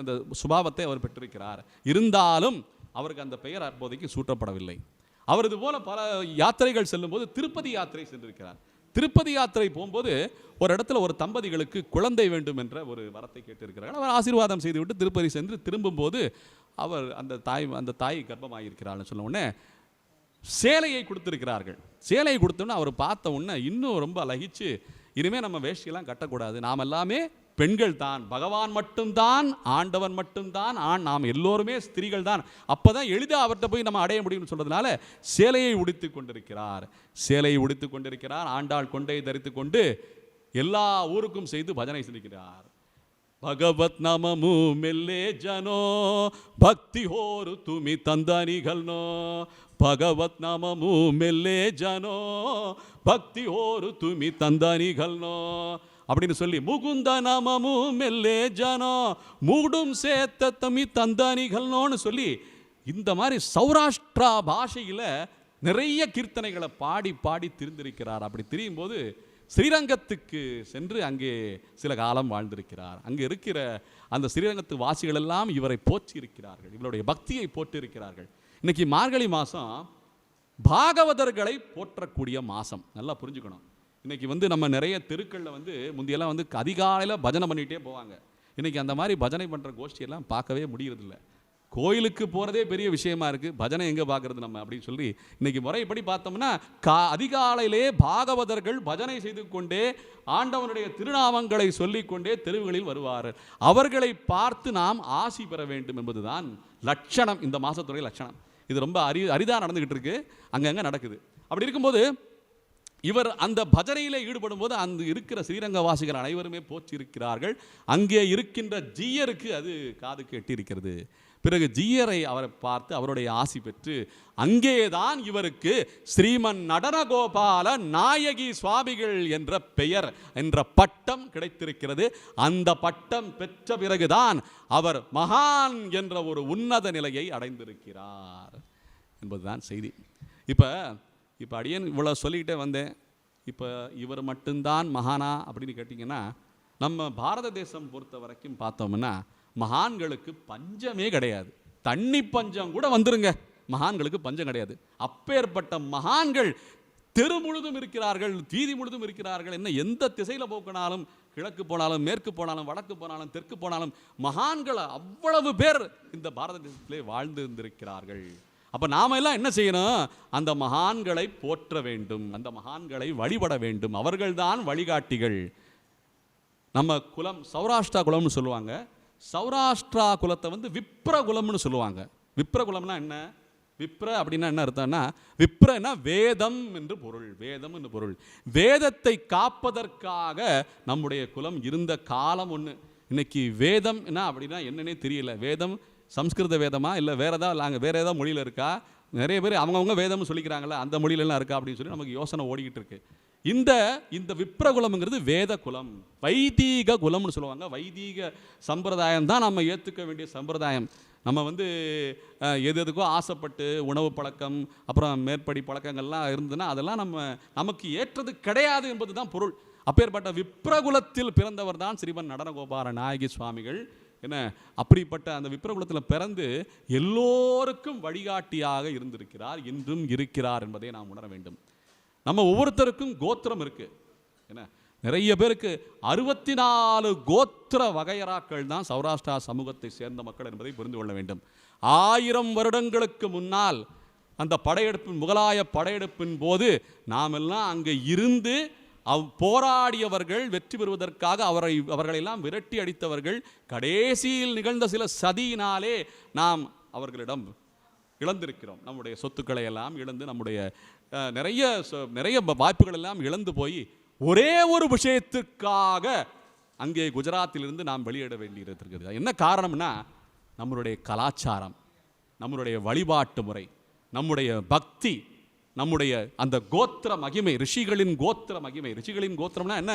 அந்த சுபாவத்தை அவர் பெற்றிருக்கிறார். இருந்தாலும் அவருக்கு அந்த பெயர் அப்போதைக்கு சூட்டப்படவில்லை. அவர் இது போல பல யாத்திரைகள் செல்லும்போது திருப்பதி யாத்திரை சென்றிருக்கிறார். திருப்பதி யாத்திரை போகும்போது ஒரு இடத்துல ஒரு தம்பதிகளுக்கு குழந்தை வேண்டும் என்ற ஒரு வரத்தை கேட்டிருக்கிறார். அவர் ஆசீர்வாதம் செய்துவிட்டு திருப்பதி சென்று திரும்பும்போது அவர் அந்த தாய் கர்ப்பமாகியிருக்கிறாள்னு சொன்ன உடனே சேலையை கொடுத்திருக்கிறார்கள். சேலையை கொடுத்தோன்னே அவர் பார்த்த உடனே இன்னும் ரொம்ப லகிச்சு, இனிமேல் நம்ம வேஷ்டியெல்லாம் கட்டக்கூடாது, நாம் எல்லாமே பெண்கள் தான், பகவான் மட்டும்தான், ஆண்டவன் மட்டும்தான் ஆண், நாம் எல்லோருமே ஸ்திரீகள் தான், அப்போதான் எளிதாக அவர்கிட்ட போய் நம்ம அடைய முடியும்னு சொல்றதுனால சேலையை உடுத்தி கொண்டிருக்கிறார். ஆண்டாள் கொண்டை தரித்து கொண்டு எல்லா ஊருக்கும் செய்து பஜனை செலுக்கிறார். ಭಗವತ್ ನಮಮು ಮೆಲ್ಲೆ ಜನೋ ಭಕ್ತಿ ಹೋರು ತುಮಿ ತಂದನಿಗಲ್ನೋ ಭಗವತ್ ನಮಮು ಮೆಲ್ಲೆ ಜನೋ ಭಕ್ತಿ ಹೋರು ತುಮಿ ತಂದನಿಗಲ್ನೋ அப்படின்னு சொல்லி முகுந்த நமமு மெல்லே ஜனோ மூடும் சேத்த தமி தந்தானிகள்னோன்னு சொல்லி இந்த மாதிரி சௌராஷ்டிரா பாஷையில் நிறைய கீர்த்தனைகளை பாடி பாடி திரிந்திருக்கிறார். அப்படி திரியும் போது ஸ்ரீரங்கத்துக்கு சென்று அங்கே சில காலம் வாழ்ந்திருக்கிறார். அங்கே இருக்கிற அந்த ஸ்ரீரங்கத்து வாசிகள் எல்லாம் இவரை போற்றி இருக்கிறார்கள், இவருடைய பக்தியை போற்றி இருக்கிறார்கள். இன்னைக்கு மார்கழி மாதம் பாகவதர்களை போற்றக்கூடிய மாதம். நல்லா புரிஞ்சுக்கணும். இன்னைக்கு நம்ம நிறைய தெருக்களில் முந்தியெல்லாம் அதிகாலையில் பஜனை பண்ணிகிட்டே போவாங்க. இன்னைக்கு அந்த மாதிரி பஜனை பண்ணுற கோஷ்டியெல்லாம் பார்க்கவே முடியறதில்ல. கோயிலுக்கு போகிறதே பெரிய விஷயமா இருக்குது, பஜனை எங்கே பார்க்குறது நம்ம அப்படின்னு சொல்லி இன்னைக்கு முறைப்படி பார்த்தோம்னா அதிகாலையிலே பாகவதர்கள் பஜனை செய்து கொண்டே ஆண்டவனுடைய திருநாமங்களை சொல்லிக்கொண்டே தெருவுகளில் வருவார்கள். அவர்களை பார்த்து நாம் ஆசி பெற வேண்டும் என்பதுதான் லட்சணம், இந்த மாதத்துடைய லட்சணம். இது ரொம்ப அரிதாக நடந்துக்கிட்டு இருக்கு, அங்கங்கே நடக்குது. அப்படி இருக்கும்போது இவர் அந்த பஜனையில் ஈடுபடும் போது அந்த இருக்கிற ஸ்ரீரங்கவாசிகள் அனைவருமே போற்றி இருக்கிறார்கள். அங்கே இருக்கின்ற ஜீயருக்கு அது காது கேட்டு இருக்கிறது. பிறகு ஜீயரை அவரை பார்த்து அவருடைய ஆசி பெற்று அங்கேதான் இவருக்கு ஸ்ரீமன் நடனகோபால நாயகி சுவாமிகள் என்ற பெயர் என்ற பட்டம் கிடைத்திருக்கிறது. அந்த பட்டம் பெற்ற பிறகுதான் அவர் மகான் என்ற ஒரு உன்னத நிலையை அடைந்திருக்கிறார் என்பதுதான் செய்தி. இப்போ அடியேன் இவ்வளோ சொல்லிக்கிட்டே வந்தேன். இப்போ இவர் மட்டும்தான் மகானா அப்படின்னு கேட்டிங்கன்னா, நம்ம பாரத தேசம் பொறுத்த வரைக்கும் பார்த்தோம்னா மகான்களுக்கு பஞ்சமே கிடையாது. தண்ணி பஞ்சம் கூட வந்துருங்க, மகான்களுக்கு பஞ்சம் கிடையாது. அப்பேற்பட்ட மகான்கள் தெரு முழுதும் இருக்கிறார்கள், வீதி முழுதும் இருக்கிறார்கள். என்ன எந்த திசையில் போக்கினாலும், கிழக்கு போனாலும், மேற்கு போனாலும், வடக்கு போனாலும், தெற்கு போனாலும் மகான்கள் அவ்வளவு பேர் இந்த பாரத தேசத்திலே வாழ்ந்து இருந்திருக்கிறார்கள். அப்போ நாம எல்லாம் என்ன செய்யணும்? அந்த மகான்களை போற்ற வேண்டும், அந்த மகான்களை வழிபட வேண்டும். அவர்கள்தான் வழிகாட்டிகள். நம்ம குலம் சௌராஷ்டிரா குலம்னு சொல்லுவாங்க. சௌராஷ்டிரா குலத்தை விப்ர குலம்னு சொல்லுவாங்க. விப்ர குலம்னா என்ன? விப்ர அப்படின்னா என்ன அர்த்தம்னா, விப்ரனா வேதம் என்று பொருள். வேதம் என்று பொருள். வேதத்தை காப்பதற்காக நம்முடைய குலம் இருந்த காலம் ஒன்று. இன்னைக்கு வேதம் என்ன அப்படின்னா என்னன்னே தெரியல. வேதம் சம்ஸ்கிருத வேதமா இல்லை வேற ஏதாவது மொழியில் இருக்கா? நிறைய பேர் அவங்கவுங்க வேதம்னு சொல்லிக்கிறாங்களே, அந்த மொழியிலலாம் இருக்கா அப்படின்னு சொல்லி நமக்கு யோசனை ஓடிக்கிட்டு இருக்கு. இந்த விப்ரகுலம்ங்கிறது வேத குலம், வைதீக குலம்னு சொல்லுவாங்க. வைதீக சம்பிரதாயம் தான் நம்ம ஏற்றுக்க வேண்டிய சம்பிரதாயம். நம்ம எதுக்கோ ஆசைப்பட்டு உணவு பழக்கம் அப்புறம் மேற்படி பழக்கங்கள்லாம் இருந்ததுன்னா அதெல்லாம் நமக்கு ஏற்றது கிடையாது என்பது தான் பொருள். அப்பேற்பட்ட விப்ரகுலத்தில் பிறந்தவர் தான் ஸ்ரீமன் நடனகோபால நாயகி சுவாமிகள். என்ன அப்படிப்பட்ட அந்த விப்ரகுலத்தில் பிறந்து எல்லோருக்கும் வழிகாட்டியாக இருந்திருக்கிறார், இன்றும் இருக்கிறார் என்பதை நாம் உணர வேண்டும். நம்ம ஒவ்வொருத்தருக்கும் கோத்திரம் இருக்கு. என்ன நிறைய பேருக்கு 64 கோத்திர வகையறாக்கள் தான் சௌராஷ்டிரா சமூகத்தை சேர்ந்த மக்கள் என்பதை புரிந்து கொள்ள வேண்டும். 1000 வருடங்களுக்கு முன்னால் அந்த முகலாய படையெடுப்பின் போது நாம் எல்லாம் அங்கே இருந்து போராடியவர்கள், வெற்றி பெறுவதற்காக அவர்களெல்லாம் விரட்டி அடித்தவர்கள். கடைசியில் நிகழ்ந்த சில சதியினாலே நாம் அவர்களிடம் இழந்திருக்கிறோம். நம்முடைய சொத்துக்களை எல்லாம் இழந்து, நம்முடைய நிறைய வாய்ப்புகள் எல்லாம் இழந்து போய் ஒரே ஒரு விஷயத்திற்காக அங்கே குஜராத்திலிருந்து நாம் வெளியிட வேண்டியிருக்கிறது. என்ன காரணம்னா, நம்மளுடைய கலாச்சாரம், நம்மளுடைய வழிபாட்டு முறை, நம்முடைய பக்தி, நம்முடைய அந்த கோத்திர மகிமை, ரிஷிகளின் கோத்திர மகிமை. ரிஷிகளின் கோத்திரம்னா என்ன?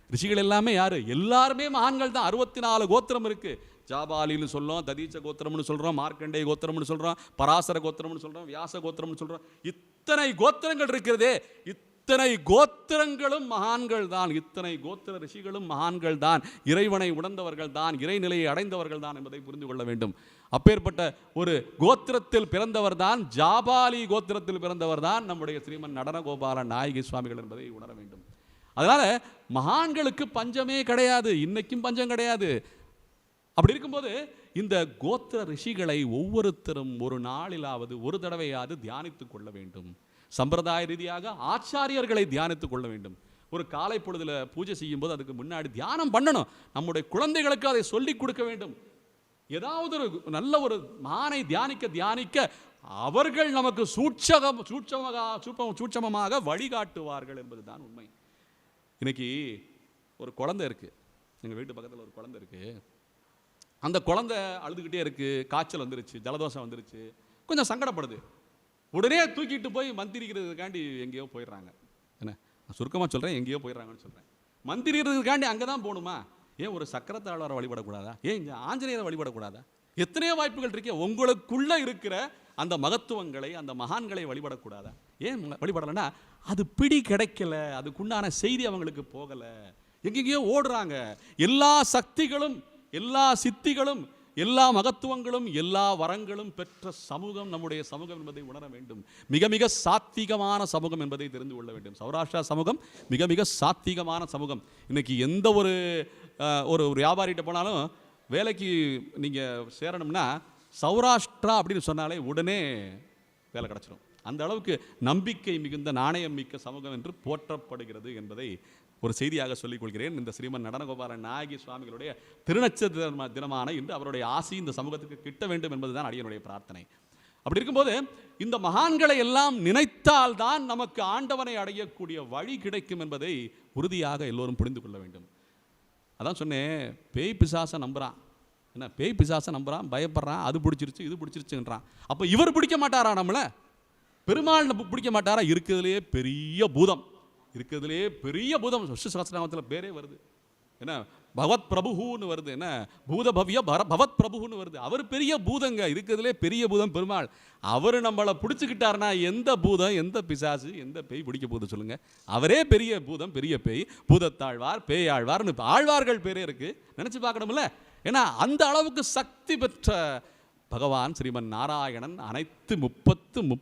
ரிஷிகள் எல்லாமே யாரு? எல்லாருமே மகான்கள் தான். 64 கோத்திரம் இருக்கு. ஜாபாலின்னு சொல்றோம், ததீச்ச கோத்திரம்னு சொல்றோம், மார்க்கண்டே கோத்திரம்னு சொல்றோம், பராசர கோத்திரம்னு சொல்றோம், வியாச கோத்திரம்னு சொல்றோம். இத்தனை கோத்திரங்கள் இருக்கிறதே, இத்தனை கோத்திரங்களும் மகான்கள் தான். இத்தனை கோத்திர ரிஷிகளும் மகான்கள் தான், இறைவனை உணர்ந்தவர்கள் தான், இறைநிலையை அடைந்தவர்கள் தான் என்பதை புரிந்து கொள்ள வேண்டும். அப்பேற்பட்ட ஒரு கோத்திரத்தில் பிறந்தவர் தான், ஜாபாலி கோத்திரத்தில் பிறந்தவர் தான் நம்முடைய ஸ்ரீமன் நடனகோபால நாயகி சுவாமிகள் என்பதை உணர வேண்டும். அதனால மகான்களுக்கு பஞ்சமே கிடையாது, இன்னைக்கும் பஞ்சம் கிடையாது. அப்படி இருக்கும்போது இந்த கோத்திர ரிஷிகளை ஒவ்வொருத்தரும் ஒரு நாளிலாவது ஒரு தடவையாவது தியானித்துக் கொள்ள வேண்டும். சம்பிரதாய ரீதியாக ஆச்சாரியர்களை தியானித்துக் கொள்ள வேண்டும். ஒரு காலை பொழுதுல பூஜை செய்யும் போது அதுக்கு முன்னாடி தியானம் பண்ணணும். நம்முடைய குழந்தைகளுக்கு அதை சொல்லிக் கொடுக்க வேண்டும். ஏதாவது ஒரு நல்ல ஒரு மகானை தியானிக்க அவர்கள் நமக்கு சூட்சமமாக வழிகாட்டுவார்கள் என்பதுதான் உண்மை. இன்னைக்கு ஒரு குழந்தை இருக்கு, எங்க வீட்டு பக்கத்தில் ஒரு குழந்தை இருக்கு. அந்த குழந்தை அழுதுகிட்டே இருக்கு, காய்ச்சல் வந்துருச்சு, ஜலதோஷம் வந்துருச்சு, கொஞ்சம் சங்கடப்படுது. உடனே தூக்கிட்டு போய் மந்திரிக்கிறதுக்காண்டி எங்கேயோ போயிடுறாங்க. என்ன சுருக்கமாக சொல்கிறேன், எங்கேயோ போயிடுறாங்கன்னு சொல்கிறேன். மந்திரிக்கிறதுக்காண்டி அங்கே தான் போகணுமா? ஏன் ஒரு சக்கரத்தாழ்வாரை வழிபடக்கூடாதா? ஏன் இந்த ஆஞ்சநேயரை வழிபடக்கூடாதா? எத்தனையோ வாய்ப்புகள் இருக்கே. உங்களுக்குள்ள இருக்கிற அந்த மகத்துவங்களை, அந்த மகான்களை வழிபடக்கூடாதா? ஏன் வழிபடலைன்னா அது பிடி கிடைக்கல, அதுக்குண்டான செய்தி அவங்களுக்கு போகலை, எங்கெங்கேயோ ஓடுறாங்க. எல்லா சக்திகளும், எல்லா சித்திகளும், எல்லா மகத்துவங்களும், எல்லா வரங்களும் பெற்ற சமூகம் நம்முடைய சமூகம் என்பதை உணர வேண்டும். மிக மிக சாத்வீகமான சமூகம் என்பதை தெரிந்து கொள்ள வேண்டும். சௌராஷ்டிரா சமூகம் மிக மிக சாத்வீகமான சமூகம். இன்னைக்கு எந்த ஒரு வியாபாரிகிட்ட போனாலும் வேலைக்கு நீங்கள் சேரணும்னா சௌராஷ்டிரா அப்படின்னு சொன்னாலே உடனே வேலை கிடச்சிடும். அந்த அளவுக்கு நம்பிக்கை மிகுந்த நாணயம் மிக்க சமூகம் என்று போற்றப்படுகிறது என்பதை ஒரு செய்தியாக சொல்லிக் கொள்கிறேன். இந்த ஸ்ரீமன் நடனகோபால நாயகி சுவாமிகளுடைய திருநட்சத்திர தினமான இன்று அவருடைய ஆசி இந்த சமூகத்துக்கு கிட்ட வேண்டும் என்பதுதான் அடியனுடைய பிரார்த்தனை. அப்படி இருக்கும்போது இந்த மகான்களை எல்லாம் நினைத்தால்தான் நமக்கு ஆண்டவனை அடையக்கூடிய வழி கிடைக்கும் என்பதை உறுதியாக எல்லோரும் புரிந்து கொள்ள வேண்டும். அதான் சொன்னேன், பேய் பிசாசை நம்புறான், என்ன பேய் பிசாசை நம்புறான், பயப்படுறான், அது பிடிச்சிருச்சு இது பிடிச்சிருச்சுன்றான். அப்போ இவர் பிடிக்க மாட்டாரா? நம்மளை பெருமாள் பிடிக்க மாட்டாரா? இருக்கிறதுலே பெரிய பூதம், இருக்கிறதுலே பெரிய பூதம். விஷ்ணு சஹஸ்ரநாமத்தில் பேரே வருது, என்ன பகவத் பிரபுன்னு வருது, என்ன பூத பவ்ய பகவத் பிரபுன்னு வருது. அவர் பெரிய பூதங்க, இருக்கிறதுலே பெரிய பூதம் பெருமாள். அவர் நம்மளை பிடிச்சிக்கிட்டாருன்னா எந்த பூதம் எந்த பிசாசு எந்த பேய் பிடிக்க போகுது சொல்லுங்க? அவரே பெரிய பூதம் பெரிய பேய், பூதத்தாழ்வார் பேயாழ்வார்னு ஆழ்வார்கள் பேரே இருக்கு. நினைச்சு பார்க்கணும்ல. ஏன்னா அந்த அளவுக்கு சக்தி பெற்ற பகவான் ஸ்ரீமன் நாராயணன். அனைத்து 30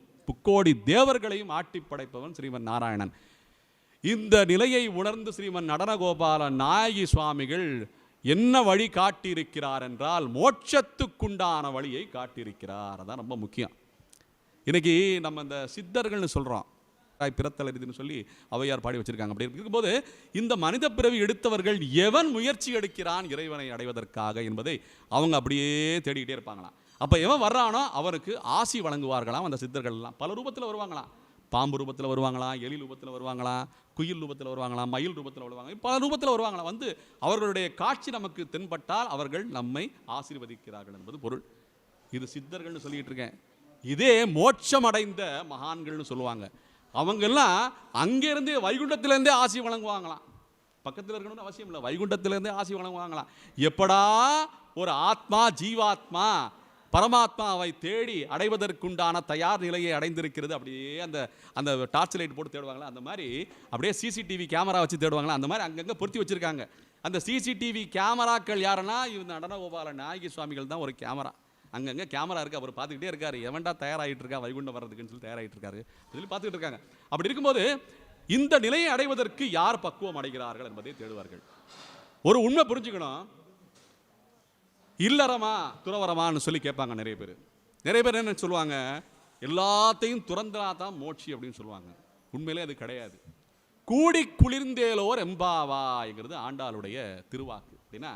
கோடி தேவர்களையும் ஆட்டி படைப்பவன் ஸ்ரீமன் நாராயணன். இந்த நிலையை உணர்ந்து ஸ்ரீமன் நடனகோபால நாயகி சுவாமிகள் என்ன வழி காட்டியிருக்கிறார் என்றால் மோட்சத்துக்குண்டான வழியை காட்டியிருக்கிறார். அதான் ரொம்ப முக்கியம். இன்னைக்கு நம்ம இந்த சித்தர்கள்னு சொல்கிறோம், பிறத்தல் இதுன்னு சொல்லி ஔவையார் பாடி வச்சிருக்காங்க. அப்படி இருக்கும்போது இந்த மனித பிறவி எடுத்தவர்கள் எவன் முயற்சி எடுக்கிறான் இறைவனை அடைவதற்காக என்பதை அவங்க அப்படியே தேடிக்கிட்டே இருப்பாங்களாம். அப்போ எவன் வர்றானோ அவனுக்கு ஆசி வழங்குவார்களாம் அந்த சித்தர்கள் எல்லாம். பல ரூபத்தில் வருவாங்களாம். பாம்பு ரூபத்தில் வருவாங்களாம், எலி ரூபத்தில் வருவாங்களாம், குயில் ரூபத்தில் வருவாங்களாம், மயில் ரூபத்தில் வருவாங்க, பல ரூபத்தில் வருவாங்களாம். வந்து அவர்களுடைய காட்சி நமக்கு தென்பட்டால் அவர்கள் நம்மை ஆசீர்வதிக்கிறார்கள் என்பது பொருள். இது சித்தர்கள்னு சொல்லிட்டு இருக்கேன். இதே மோட்சம் அடைந்த மகான்கள்னு சொல்லுவாங்க. அவங்கெல்லாம் அங்கேருந்தே வைகுண்டத்திலேருந்தே ஆசி வழங்குவாங்களாம். பக்கத்தில் இருக்கணும்னு அவசியம் இல்லை, வைகுண்டத்திலேருந்தே ஆசி வழங்குவாங்களாம். எப்படா ஒரு ஆத்மா ஜீவாத்மா பரமாத்மாவை தேடி அடைவதற்குண்டான தயார் நிலையை அடைந்திருக்கிறது. அப்படியே அந்த அந்த டார்ச் லைட் போட்டு தேடுவாங்களா, அந்த மாதிரி அப்படியே சிசிடிவி கேமரா வச்சு தேடுவாங்களா, அந்த மாதிரி அங்கங்கே பொருத்தி வச்சுருக்காங்க. அந்த சிசிடிவி கேமராக்கள் யாருன்னா இந்த நடனகோபால நாயகி சுவாமிகள் தான் ஒரு கேமரா. அங்கங்கே கேமரா இருக்குது, அவர் பார்த்துக்கிட்டே இருக்காரு. எவன்டா தயாராகிட்டு இருக்கா வைகுண்டம் வர்றதுக்குன்னு சொல்லி தயாராகிட்டு இருக்காரு, சொல்லி பார்த்துக்கிட்டு இருக்காங்க. அப்படி இருக்கும்போது இந்த நிலையை அடைவதற்கு யார் பக்குவம் அடைகிறார்கள் என்பதை தேடுவார்கள். ஒரு உண்மை புரிஞ்சுக்கணும், இல்லறமா துறவரமான்னு சொல்லி கேட்பாங்க நிறைய பேர். நிறைய பேர் என்ன சொல்லுவாங்க, எல்லாத்தையும் துறந்தா தான் மோட்சி அப்படின்னு சொல்லுவாங்க. உண்மையிலே அது கிடையாது. கூடி குளிர்ந்தேலோர் எம்பாவாய்ங்கிறது ஆண்டாளுடைய திருவாக்கு. அப்படின்னா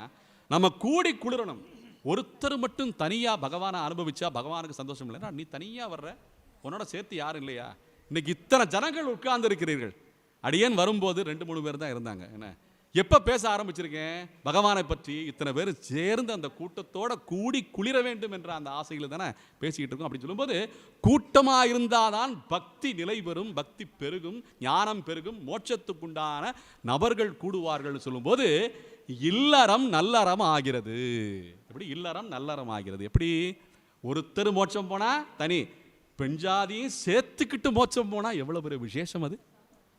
நம்ம கூடி குளிரணும். ஒருத்தர் மட்டும் தனியாக பகவானை அனுபவிச்சா பகவானுக்கு சந்தோஷம் இல்லைன்னா நீ தனியாக வர்ற, உன்னோட சேர்த்து யாரும் இல்லையா? இன்னைக்கு இத்தனை ஜனங்கள் உட்கார்ந்து இருக்கிறீர்கள். அடியேன் வரும்போது 2-3 பேர் தான் இருந்தாங்க. என்ன எப்போ பேச ஆரம்பிச்சிருக்கேன் பகவானை பற்றி, இத்தனை பேர் சேர்ந்து அந்த கூட்டத்தோட கூடி குளிர வேண்டும் என்ற அந்த ஆசையில் தானே பேசிக்கிட்டு இருக்கோம். அப்படி சொல்லும்போது கூட்டமாக இருந்தால்தான் பக்தி நிலை பெறும், பக்தி பெருகும், ஞானம் பெருகும், மோட்சத்துக்குண்டான நபர்கள் கூடுவார்கள் சொல்லும்போது இல்லறம் நல்லறம் ஆகிறது. எப்படி இல்லறம் நல்லறம் ஆகிறது? எப்படி? ஒருத்தர் மோட்சம் போனால் தனி, பெண்ஜாதியும் சேர்த்துக்கிட்டு மோட்சம் போனால் எவ்வளோ பெரிய விசேஷம் அது.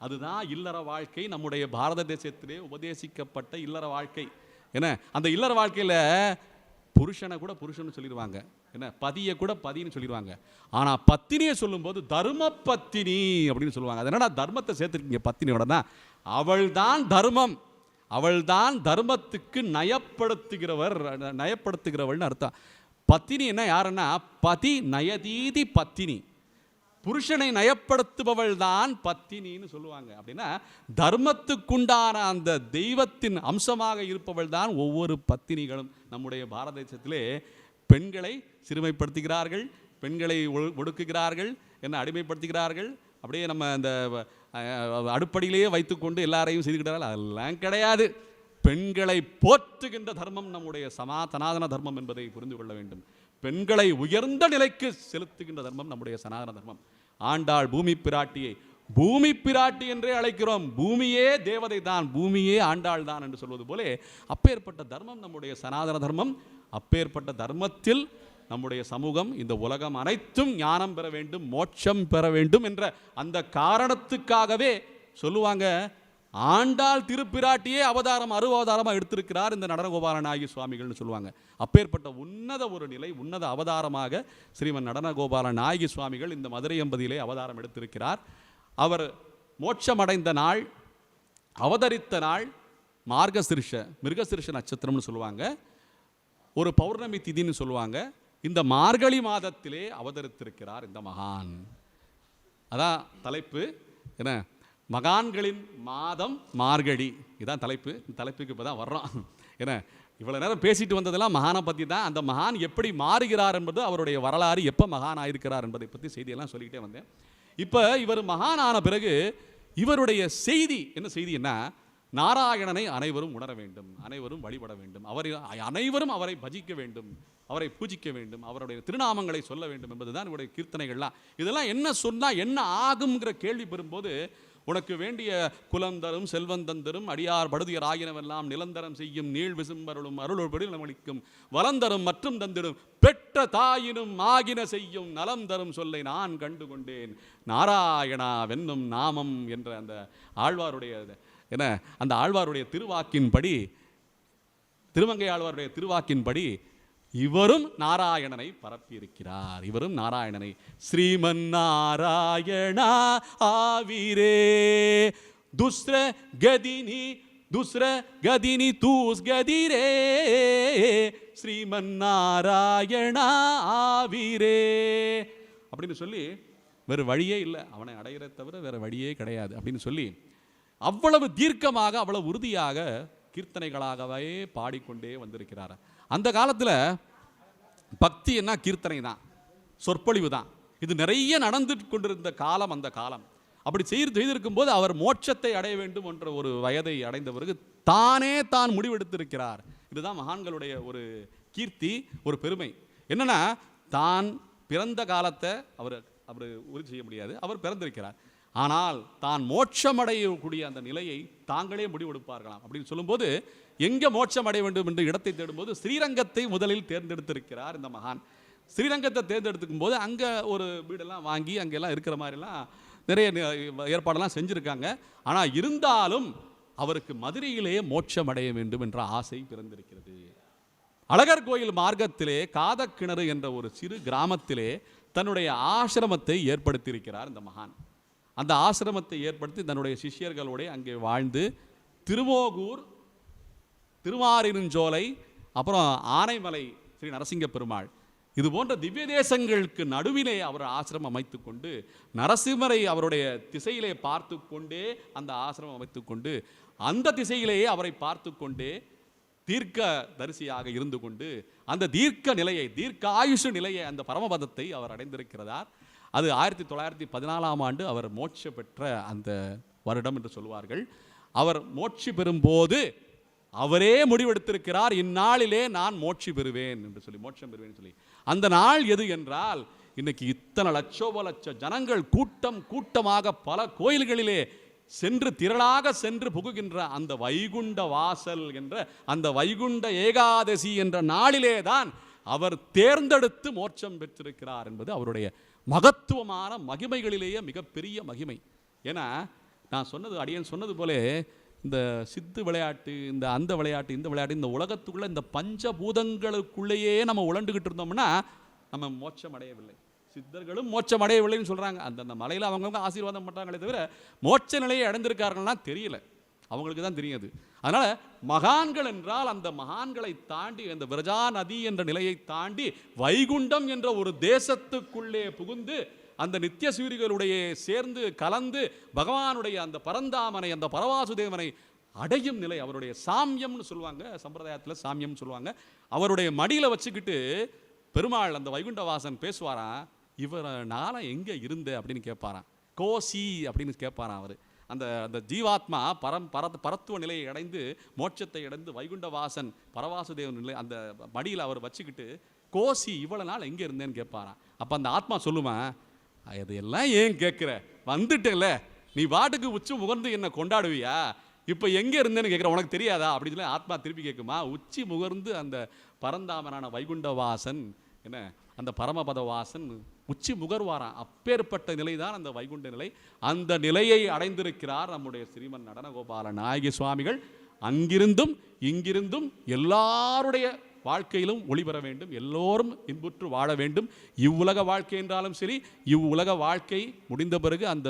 அதுதான் இல்லற வாழ்க்கை. நம்முடைய பாரத தேசத்திலே உபதேசிக்கப்பட்ட இல்லற வாழ்க்கை. என்ன அந்த இல்லற வாழ்க்கையில் புருஷனை கூட புருஷன்னு சொல்லிடுவாங்க, என்ன பதியை கூட பதின்னு சொல்லிடுவாங்க. ஆனால் பத்தினியை சொல்லும்போது தர்ம பத்தினி அப்படின்னு சொல்லுவாங்க. அது என்னடா தர்மத்தை சேர்த்துருக்கீங்க பத்தினியோட தான். அவள் தான் தர்மம், அவள் தான் தர்மத்துக்கு நயப்படுத்துகிறவள்னு அர்த்தம். பத்தினி என்ன யாருன்னா பதி நயதீதி பத்தினி, புருஷனை நயப்படுத்துபவள் தான் பத்தினின்னு சொல்லுவாங்க. அப்படின்னா தர்மத்துக்குண்டான அந்த தெய்வத்தின் அம்சமாக இருப்பவள் தான் ஒவ்வொரு பத்தினிகளும். நம்முடைய பாரத தேசத்திலே பெண்களை சிறுமைப்படுத்துகிறார்கள், பெண்களை ஒடுக்குகிறார்கள், என்ன அடிமைப்படுத்துகிறார்கள். அப்படியே நம்ம அந்த அடுப்படியிலேயே வைத்துக்கொண்டு எல்லாரையும் செய்துக்கிட்டார்கள். அதெல்லாம் கிடையாது. பெண்களை போற்றுகின்ற தர்மம் நம்முடைய சனாதன தர்மம் என்பதை புரிந்து கொள்ள வேண்டும். பெண்களை உயர்ந்த நிலைக்கு செலுத்துகின்ற தர்மம் நம்முடைய சனாதன தர்மம். ஆண்டாள் பூமி பிராட்டியை பூமி பிராட்டி என்றே அழைக்கிறோம். பூமியே தேவதை தான், பூமியே ஆண்டாள் தான் என்று சொல்வது போல அப்பேற்பட்ட தர்மம் நம்முடைய சனாதன தர்மம். அப்பேற்பட்ட தர்மத்தில் நம்முடைய சமூகம், இந்த உலகம் அனைத்தும் ஞானம் பெற வேண்டும், மோட்சம் பெற வேண்டும் என்ற அந்த காரணத்துக்காகவே சொல்லுவாங்க, ஆண்டாள் திருப்பிராட்டியே அவதாரம் அருவதாரமாக எடுத்திருக்கிறார் இந்த நடனகோபால நாயகி சுவாமிகள்னு சொல்லுவாங்க. அப்பேற்பட்ட உன்னத ஒரு நிலை, உன்னத அவதாரமாக ஸ்ரீமன் நடனகோபால நாயகி சுவாமிகள் இந்த மதுரை எம்பதியிலே அவதாரம் எடுத்திருக்கிறார். அவர் மோட்சமடைந்த நாள், அவதரித்த நாள் மிருகசிருஷ நட்சத்திரம்னு சொல்லுவாங்க. ஒரு பௌர்ணமி திதின்னு சொல்லுவாங்க. இந்த மார்கழி மாதத்திலே அவதரித்திருக்கிறார் இந்த மகான். அதான் தலைப்பு. என்ன? மகான்களின் மாதம் மார்கழி. இதான் தலைப்பு. இந்த தலைப்புக்கு இப்போ தான் வர்றோம். என்ன, இவ்வளோ நேரம் பேசிட்டு வந்ததெல்லாம் மகானை பற்றி தான். அந்த மகான் எப்படி மாறுகிறார் என்பது, அவருடைய வரலாறு, எப்போ மகான் ஆயிருக்கிறார் என்பதை பற்றி செய்தியெல்லாம் சொல்லிக்கிட்டே வந்தேன். இப்போ இவர் மகான் ஆன பிறகு இவருடைய செய்தி என்ன? செய்தி என்ன? நாராயணனை அனைவரும் உணர வேண்டும், அனைவரும் வழிபட வேண்டும், அனைவரும் அவரை பஜிக்க வேண்டும், அவரை பூஜிக்க வேண்டும், அவருடைய திருநாமங்களை சொல்ல வேண்டும் என்பதுதான் இவருடைய கீர்த்தனைகள்லாம். இதெல்லாம் என்ன சொன்னால் என்ன ஆகுங்கிற கேள்வி பெறும்போது, உனக்கு வேண்டிய குலந்தரும் செல்வந்தந்தரும் அடியார் படுதியர் ஆகினவெல்லாம் நிலந்தரம் செய்யும் நீள் விசும்பருளும் அருளொருபடி நலமளிக்கும் வலந்தரும் மற்றும் தந்திடும் பெற்ற தாயினும் ஆகின செய்யும் நலம் தரும் சொல்லை நான் கண்டு கொண்டேன் நாராயணா வென்னும் நாமம் என்ற அந்த ஆழ்வாருடைய என்ன, அந்த ஆழ்வாருடைய திருவாக்கின்படி, திருமங்கை ஆழ்வாருடைய திருவாக்கின்படி இவரும் நாராயணனை பரப்பியிருக்கிறார். இவரும் நாராயணனை ஸ்ரீமன் நாராயணா ஆவிரே துஸ்ர கதினி தூஸ் கதிரே ஸ்ரீமன் நாராயணா ஆவிரே அப்படின்னு சொல்லி, வேறு வழியே இல்லை, அவனை அடையிற தவிர வேறு வழியே கிடையாது அப்படின்னு சொல்லி அவ்வளவு தீர்க்கமாக, அவ்வளவு உறுதியாக கீர்த்தனைகளாகவே பாடிக்கொண்டே வந்திருக்கிறார். அந்த காலத்தில் பக்தி என்ன? கீர்த்தனை தான், சொற்பொழிவு தான். இது நிறைய நடந்து கொண்டிருந்த காலம் அந்த காலம். அப்படி செய்திருக்கும் போது அவர் மோட்சத்தை அடைய வேண்டும் என்ற ஒரு வயதை அடைந்த பிறகு தான் முடிவெடுத்திருக்கிறார். இதுதான் மகான்களுடைய ஒரு கீர்த்தி, ஒரு பெருமை. என்னன்னா, தான் பிறந்த காலத்தை அவர் உறுதி செய்ய முடியாது, அவர் பிறந்திருக்கிறார். ஆனால் தான் மோட்சமடையக்கூடிய அந்த நிலையை தாங்களே முடிவெடுப்பார்களாம். அப்படின்னு சொல்லும்போது, எங்கே மோட்சம் அடைய வேண்டும் என்று இடத்தை தேடும்போது ஸ்ரீரங்கத்தை முதலில் தேர்ந்தெடுத்திருக்கிறார் இந்த மகான். ஸ்ரீரங்கத்தை தேர்ந்தெடுத்துக்கும் போது அங்கே ஒரு வீடெல்லாம் வாங்கி அங்கெல்லாம் இருக்கிற மாதிரிலாம் நிறைய ஏற்பாடெல்லாம் செஞ்சுருக்காங்க. ஆனால் இருந்தாலும் அவருக்கு மதுரையிலேயே மோட்சம் அடைய வேண்டும் என்ற ஆசை பிறந்திருக்கிறது. அழகர் கோயில் மார்க்கத்திலே காதக்கிணறு என்ற ஒரு சிறு கிராமத்திலே தன்னுடைய ஆசிரமத்தை ஏற்படுத்தியிருக்கிறார் இந்த மகான். அந்த ஆசிரமத்தை ஏற்படுத்தி தன்னுடைய சிஷ்யர்களோட அங்கே வாழ்ந்து திருமோகூர், திருமாலிருஞ்சோலை, அப்புறம் ஆனைமலை ஸ்ரீ நரசிங்க பெருமாள், இது போன்ற திவ்ய தேசங்களுக்கு நடுவிலே அவர் ஆசிரமம் அமைத்து கொண்டு, நரசிம்மரை அவருடைய திசையிலே பார்த்து கொண்டே அந்த ஆசிரமம் அமைத்து கொண்டு, அந்த திசையிலேயே அவரை பார்த்து கொண்டே தீர்க்க தரிசியாக இருந்து கொண்டு அந்த தீர்க்க நிலையை, தீர்க்க ஆயுஷ நிலையை, அந்த பரமபதத்தை அவர் அடைந்திருக்கிறார். அது 1914ஆம் ஆண்டு அவர் மோட்ச பெற்ற அந்த வருடம் என்று சொல்வார்கள். அவர் மோட்சி பெறும்போது அவரே முடிவெடுத்திருக்கிறார், இந்நாளிலே நான் மோட்சி பெறுவேன் என்று சொல்லி, மோட்சம் பெறுவேன் சொல்லி. அந்த நாள் எது என்றால், இன்னைக்கு இத்தனை லட்ச ஜனங்கள் கூட்டமாக பல கோயில்களிலே சென்று திரளாக சென்று புகுகின்ற அந்த வைகுண்ட வாசல் என்ற அந்த வைகுண்ட ஏகாதசி என்ற நாளிலே தான் அவர் தேர்ந்தெடுத்து மோட்சம் பெற்றிருக்கிறார் என்பது அவருடைய மகத்துவமான மகிமைகளிலேயே மிகப்பெரிய மகிமை. ஏன்னா, நான் சொன்னது, அடியன் சொன்னது போல, இந்த சித்து விளையாட்டு, இந்த அந்த விளையாட்டு, இந்த விளையாட்டு, இந்த உலகத்துக்குள்ள இந்த பஞ்சபூதங்களுக்குள்ளேயே நம்ம உழண்டுகிட்டு இருந்தோம்னா நம்ம மோட்சம் அடையவில்லை. சித்தர்களும் மோட்சம் அடையவில்லைன்னு சொல்கிறாங்க. அந்தந்த மலையில் அவங்கவுங்க ஆசீர்வாதம் பண்ணுறாங்களே தவிர மோட்ச நிலையை அடைந்திருக்கார்கள்னா தெரியல, அவங்களுக்கு தான் தெரியாது. அதனால் மகான்கள் என்றால் அந்த மகான்களை தாண்டி, அந்த விரஜா நதி என்ற நிலையை தாண்டி வைகுண்டம் என்ற ஒரு தேசத்துக்குள்ளே புகுந்து அந்த நித்திய சூரிகளுடைய சேர்ந்து கலந்து பகவானுடைய அந்த பரந்தாமனை, அந்த பரவாசுதேவனை அடையும் நிலை அவருடைய சாமியம்னு சொல்லுவாங்க. சம்பிரதாயத்தில் சாமியம் சொல்லுவாங்க. அவருடைய மடியில் வச்சுக்கிட்டு பெருமாள் அந்த வைகுண்டவாசன் பேசுவாராம், இவரால் எங்கே இருந்த அப்படின்னு கேட்பாராம், கோசி அப்படின்னு கேட்பாராம். அவர் அந்த அந்த ஜீவாத்மா பரத்துவ நிலையை அடைந்து மோட்சத்தை அடைந்து வைகுண்டவாசன் பரவாசுதேவன் நிலை அந்த மடியில் அவர் வச்சுக்கிட்டு, கோசி இவ்வளோ நாள் எங்கே இருந்தேன்னு கேட்பாராம். அப்போ அந்த ஆத்மா சொல்லுவேன், அதையெல்லாம் ஏன் கேட்குற, வந்துட்டேன்ல, நீ பாட்டுக்கு உச்சி முகர்ந்து என்னை கொண்டாடுவியா, இப்போ எங்கே இருந்தேன்னு கேட்குற, உனக்கு தெரியாதா அப்படின்னு சொல்லி ஆத்மா திருப்பி கேட்குமா. உச்சி முகர்ந்து அந்த பரந்தாமனான வைகுண்டவாசன், என்ன அந்த பரமபதவாசன் உச்சி முகர்வாராம். அப்பேற்பட்ட நிலை தான் அந்த வைகுண்ட நிலை. அந்த நிலையை அடைந்திருக்கிறார் நம்முடைய ஸ்ரீமன் நடனகோபால நாயகி சுவாமிகள். அங்கிருந்தும் இங்கிருந்தும் எல்லாருடைய வாழ்க்கையிலும் ஒளிபெற வேண்டும், எல்லோரும் இன்புற்று வாழ வேண்டும். இவ்வுலக வாழ்க்கை என்றாலும் சரி, இவ்வுலக வாழ்க்கை முடிந்த பிறகு அந்த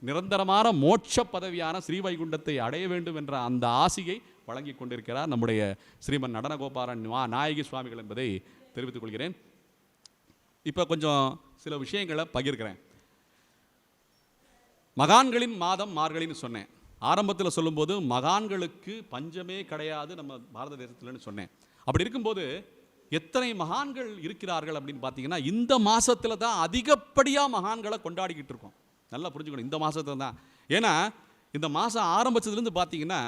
நிரந்தரமான மோட்ச பதவியான ஸ்ரீவைகுண்டத்தை அடைய வேண்டும் என்ற அந்த ஆசையை வழங்கி கொண்டிருக்கிறார் நம்முடைய ஸ்ரீமன் நடனகோபாலன் நாயகி சுவாமிகள் என்பதை தெரிவித்துக் கொள்கிறேன். இப்போ கொஞ்சம் சில விஷயங்களை பகிர்கிறேன். மகான்களின் மாதம் மார்கழின்னு சொன்னேன். ஆரம்பத்தில் சொல்லும்போது மகான்களுக்கு பஞ்சமே கிடையாது நம்ம பாரத தேசத்தில்னு சொன்னேன். அப்படி இருக்கும்போது எத்தனை மகான்கள் இருக்கிறார்கள் அப்படின்னு பார்த்தீங்கன்னா, இந்த மாதத்தில் தான் அதிகப்படியாக மகான்களை கொண்டாடிக்கிட்டு இருக்கோம். நல்லா புரிஞ்சுக்கணும், இந்த மாதத்தில் தான். ஏன்னா இந்த மாதம் ஆரம்பித்ததுலேருந்து பார்த்தீங்கன்னா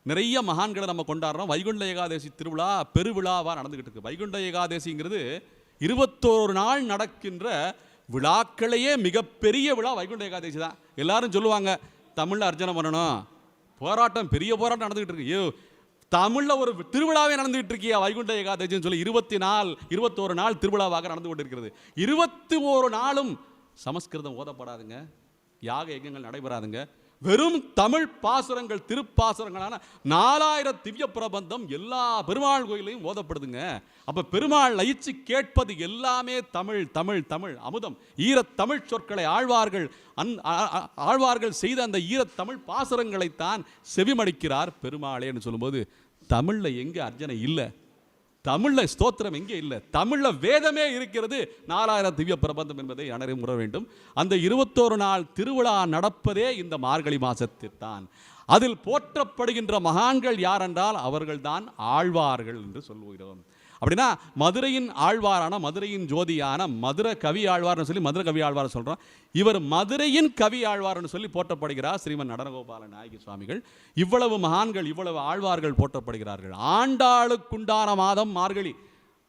நிறைய மகான்களை நம்ம கொண்டாடுறோம். வைகுண்ட ஏகாதசி திருவிழா பெருவிழாவாக நடந்துக்கிட்டு இருக்கு. வைகுண்ட ஏகாதசிங்கிறது 21 நாள் நடக்கின்ற விழாக்களையே மிகப்பெரிய விழா வைகுண்ட ஏகாதசி தான். எல்லாரும் சொல்லுவாங்க தமிழில் அர்ச்சனை பண்ணணும், போராட்டம் பெரிய போராட்டம் நடந்துகிட்டு இருக்கு. ஐயோ, தமிழில் ஒரு திருவிழாவே நடந்துகிட்டு இருக்கியா வைகுண்ட ஏகாதசின்னு சொல்லி 21 நாள் திருவிழாவாக நடந்து கொண்டு இருக்கிறது. 21 நாளும் சமஸ்கிருதம் ஓதப்படாதுங்க, யாக யஜ்ஞங்கள் நடைபெறாதுங்க. வெறும் தமிழ் பாசுரங்கள், திருப்பாசுரங்களான 4000 திவ்ய பிரபந்தம் எல்லா பெருமாள் கோயிலையும் ஓதப்படுதுங்க. அப்ப பெருமாள் லயிச்சு கேட்பது எல்லாமே தமிழ் தமிழ் தமிழ் அமுதம். ஈரத் தமிழ் சொற்களை ஆழ்வார்கள் செய்த அந்த ஈரத் தமிழ் பாசுரங்களைத்தான் செவிமடிக்கிறார் பெருமாளேன்னு சொல்லும்போது, தமிழ்ல எங்க அர்ச்சனை இல்லை, தமிழ்ல ஸ்தோத்திரம் எங்கே இல்லை, தமிழ்ல வேதமே இருக்கிறது. 4000 திவ்ய பிரபந்தம் என்பதை அனைவரும் உணர வேண்டும். அந்த 21 நாள் திருவிழா நடப்பதே இந்த மார்கழி மாசத்தில் தான். அதில் போற்றப்படுகின்ற மகான்கள் யார் என்றால் அவர்கள்தான் ஆழ்வார்கள் என்று சொல்லுகிறோம். அப்படின்னா மதுரையின் ஆழ்வாரான, மதுரையின் ஜோதியான மதுரை கவி ஆழ்வார்னு சொல்லி மதுரை கவி ஆழ்வார் சொல்கிறோம். இவர் மதுரையின் கவி ஆழ்வார்னு சொல்லி போற்றப்படுகிறார் ஸ்ரீமன் நடனகோபால நாயகி சுவாமிகள். இவ்வளவு மகான்கள், இவ்வளவு ஆழ்வார்கள் போற்றப்படுகிறார்கள். ஆண்டாளுக்குண்டான மாதம் மார்கழி.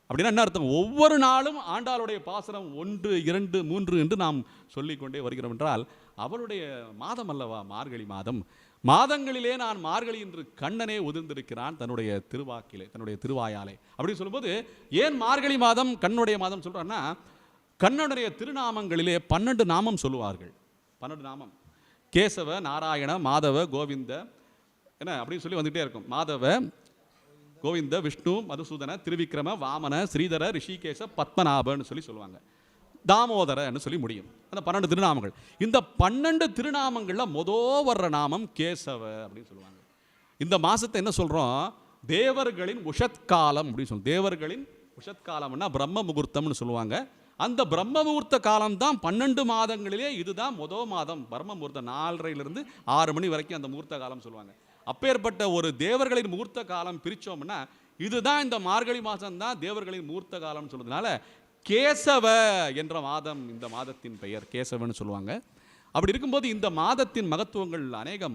அப்படின்னா என்ன அர்த்தம்? ஒவ்வொரு நாளும் ஆண்டாளுடைய பாசுரம் 1, 2, 3 என்று நாம் சொல்லிக்கொண்டே வருகிறோம் என்றால் அவளுடைய மாதம் அல்லவா மார்கழி மாதம். மாதங்களிலே நான் மார்கழி என்று கண்ணனே உதிர்ந்திருக்கிறான் தன்னுடைய திருவாக்கிலே, தன்னுடைய திருவாயாலே. அப்படின்னு சொல்லும்போது ஏன் மார்கழி மாதம் கண்ணுடைய மாதம் சொல்றான்னா, கண்ணனுடைய திருநாமங்களிலே 12 நாமம் சொல்லுவார்கள். 12 நாமம். கேசவ, நாராயண, மாதவ, கோவிந்த என்ன அப்படின்னு சொல்லி வந்துகிட்டே இருக்கும். மாதவ, கோவிந்த, விஷ்ணு, மதுசூதன, திருவிக்ரம, வாமன, ஸ்ரீதர, ரிஷிகேச, பத்மநாபன்னு சொல்லி சொல்லுவாங்க. தாமோதரன்னு சொல்லி முடியும் அந்த 12 திருநாமங்கள். இந்த 12 திருநாமங்களில் வர்ற நாமம் கேசவ அப்படின்னு சொல்லுவாங்க. இந்த மாசத்தை என்ன சொல்றோம்? தேவர்களின் உஷத்காலம் அப்படின்னு சொல்லுவோம். தேவர்களின் உஷத்காலம்னா பிரம்ம முகூர்த்தம்னு சொல்லுவாங்க. அந்த பிரம்ம முகூர்த்த காலம் தான் 12 மாதங்களிலே இதுதான் மாதம். பிரம்ம முகூர்த்தம் 4:30 6 மணி வரைக்கும் அந்த முகூர்த்த காலம் சொல்லுவாங்க. அப்பேற்பட்ட ஒரு தேவர்களின் முகூர்த்த காலம் பிரிச்சோம்னா இதுதான் இந்த மார்கழி மாதம் தான் தேவர்களின் முகூர்த்த காலம் சொல்றதுனால கேசவ என்ற மாதம் இந்த மாதத்தின் பெயர் கேசவன்னு சொல்லுவாங்க. அப்படி இருக்கும்போது இந்த மாதத்தின் மகத்துவங்கள்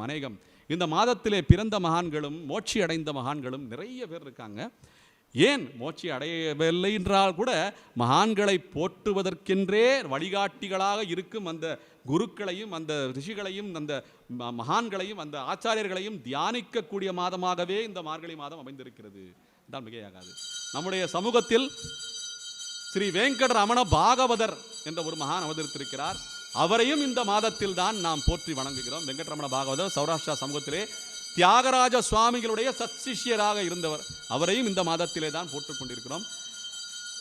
அநேகம். இந்த மாதத்திலே பிறந்த மகான்களும் மோட்சி அடைந்த மகான்களும் நிறைய பேர் இருக்காங்க. ஏன் மோட்சி அடையவில்லை என்றால் கூட மகான்களை போற்றுவதற்கென்றே வழிகாட்டிகளாக இருக்கும் அந்த குருக்களையும் அந்த ரிஷிகளையும் அந்த மகான்களையும் அந்த ஆச்சாரியர்களையும் தியானிக்கக்கூடிய மாதமாகவே இந்த மார்கழி மாதம் அமைந்திருக்கிறது தான் மிகையாகாது. நம்முடைய சமூகத்தில் ஸ்ரீ வெங்கடரமண பாகவதர் என்ற ஒரு மகான் அவதரித்திருக்கிறார். அவரையும் இந்த மாதத்தில் தான் நாம் போற்றி வணங்குகிறோம். வெங்கடரமண பாகவதர் சௌராஷ்டிரா சமூகத்திலே தியாகராஜ சுவாமிகளுடைய சத்சிஷ்யராக இருந்தவர். அவரையும் இந்த மாதத்திலே தான் போற்றுக் கொண்டிருக்கிறோம்.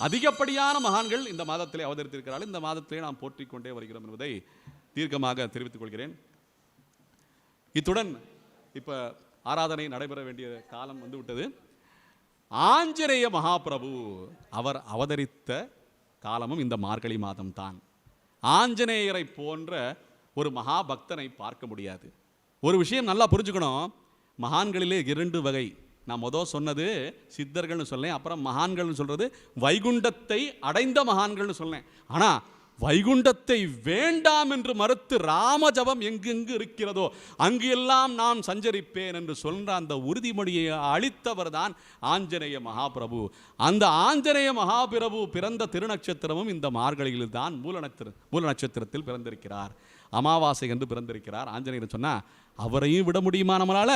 அதிகப்படியான மகான்கள் இந்த மாதத்திலே அவதரித்திருக்கிறார்கள். இந்த மாதத்திலே நாம் போற்றிக் கொண்டே வருகிறோம் என்பதை தீர்க்கமாக தெரிவித்துக் கொள்கிறேன். இத்துடன் இப்ப ஆராதனை நடைபெற வேண்டிய காலம் வந்துவிட்டது. ஆஞ்சநேய மகாபிரபு அவர் அவதரித்த காலமும் இந்த மார்கழி மாதம் தான். ஆஞ்சநேயரை போன்ற ஒரு மகாபக்தனை பார்க்க முடியாது. ஒரு விஷயம் நல்லா புரிஞ்சுக்கணும், மகான்களிலே 2 வகை. நான் சொன்னது சித்தர்கள்னு சொன்னேன், அப்புறம் மகான்கள்னு சொல்றது வைகுண்டத்தை அடைந்த மகான்கள்னு சொன்னேன். ஆனால் வைகுண்டத்தை வேண்டாம் என்று மறுத்து ராமஜபம் எங்கெங்கு இருக்கிறதோ அங்கு எல்லாம் நான் சஞ்சரிப்பேன் என்று சொல்ற அந்த உறுதிமொழியை அளித்தவர் தான் ஆஞ்சநேய மகாபிரபு. அந்த ஆஞ்சநேய மகாபிரபு பிறந்த திருநட்சத்திரமும் இந்த மார்கழியில் தான் மூல நட்சத்திரத்தில் பிறந்திருக்கிறார். அமாவாசை என்று பிறந்திருக்கிறார். ஆஞ்சநேயர் சொன்னா அவரையும் விட முடியுமா நம்மளால?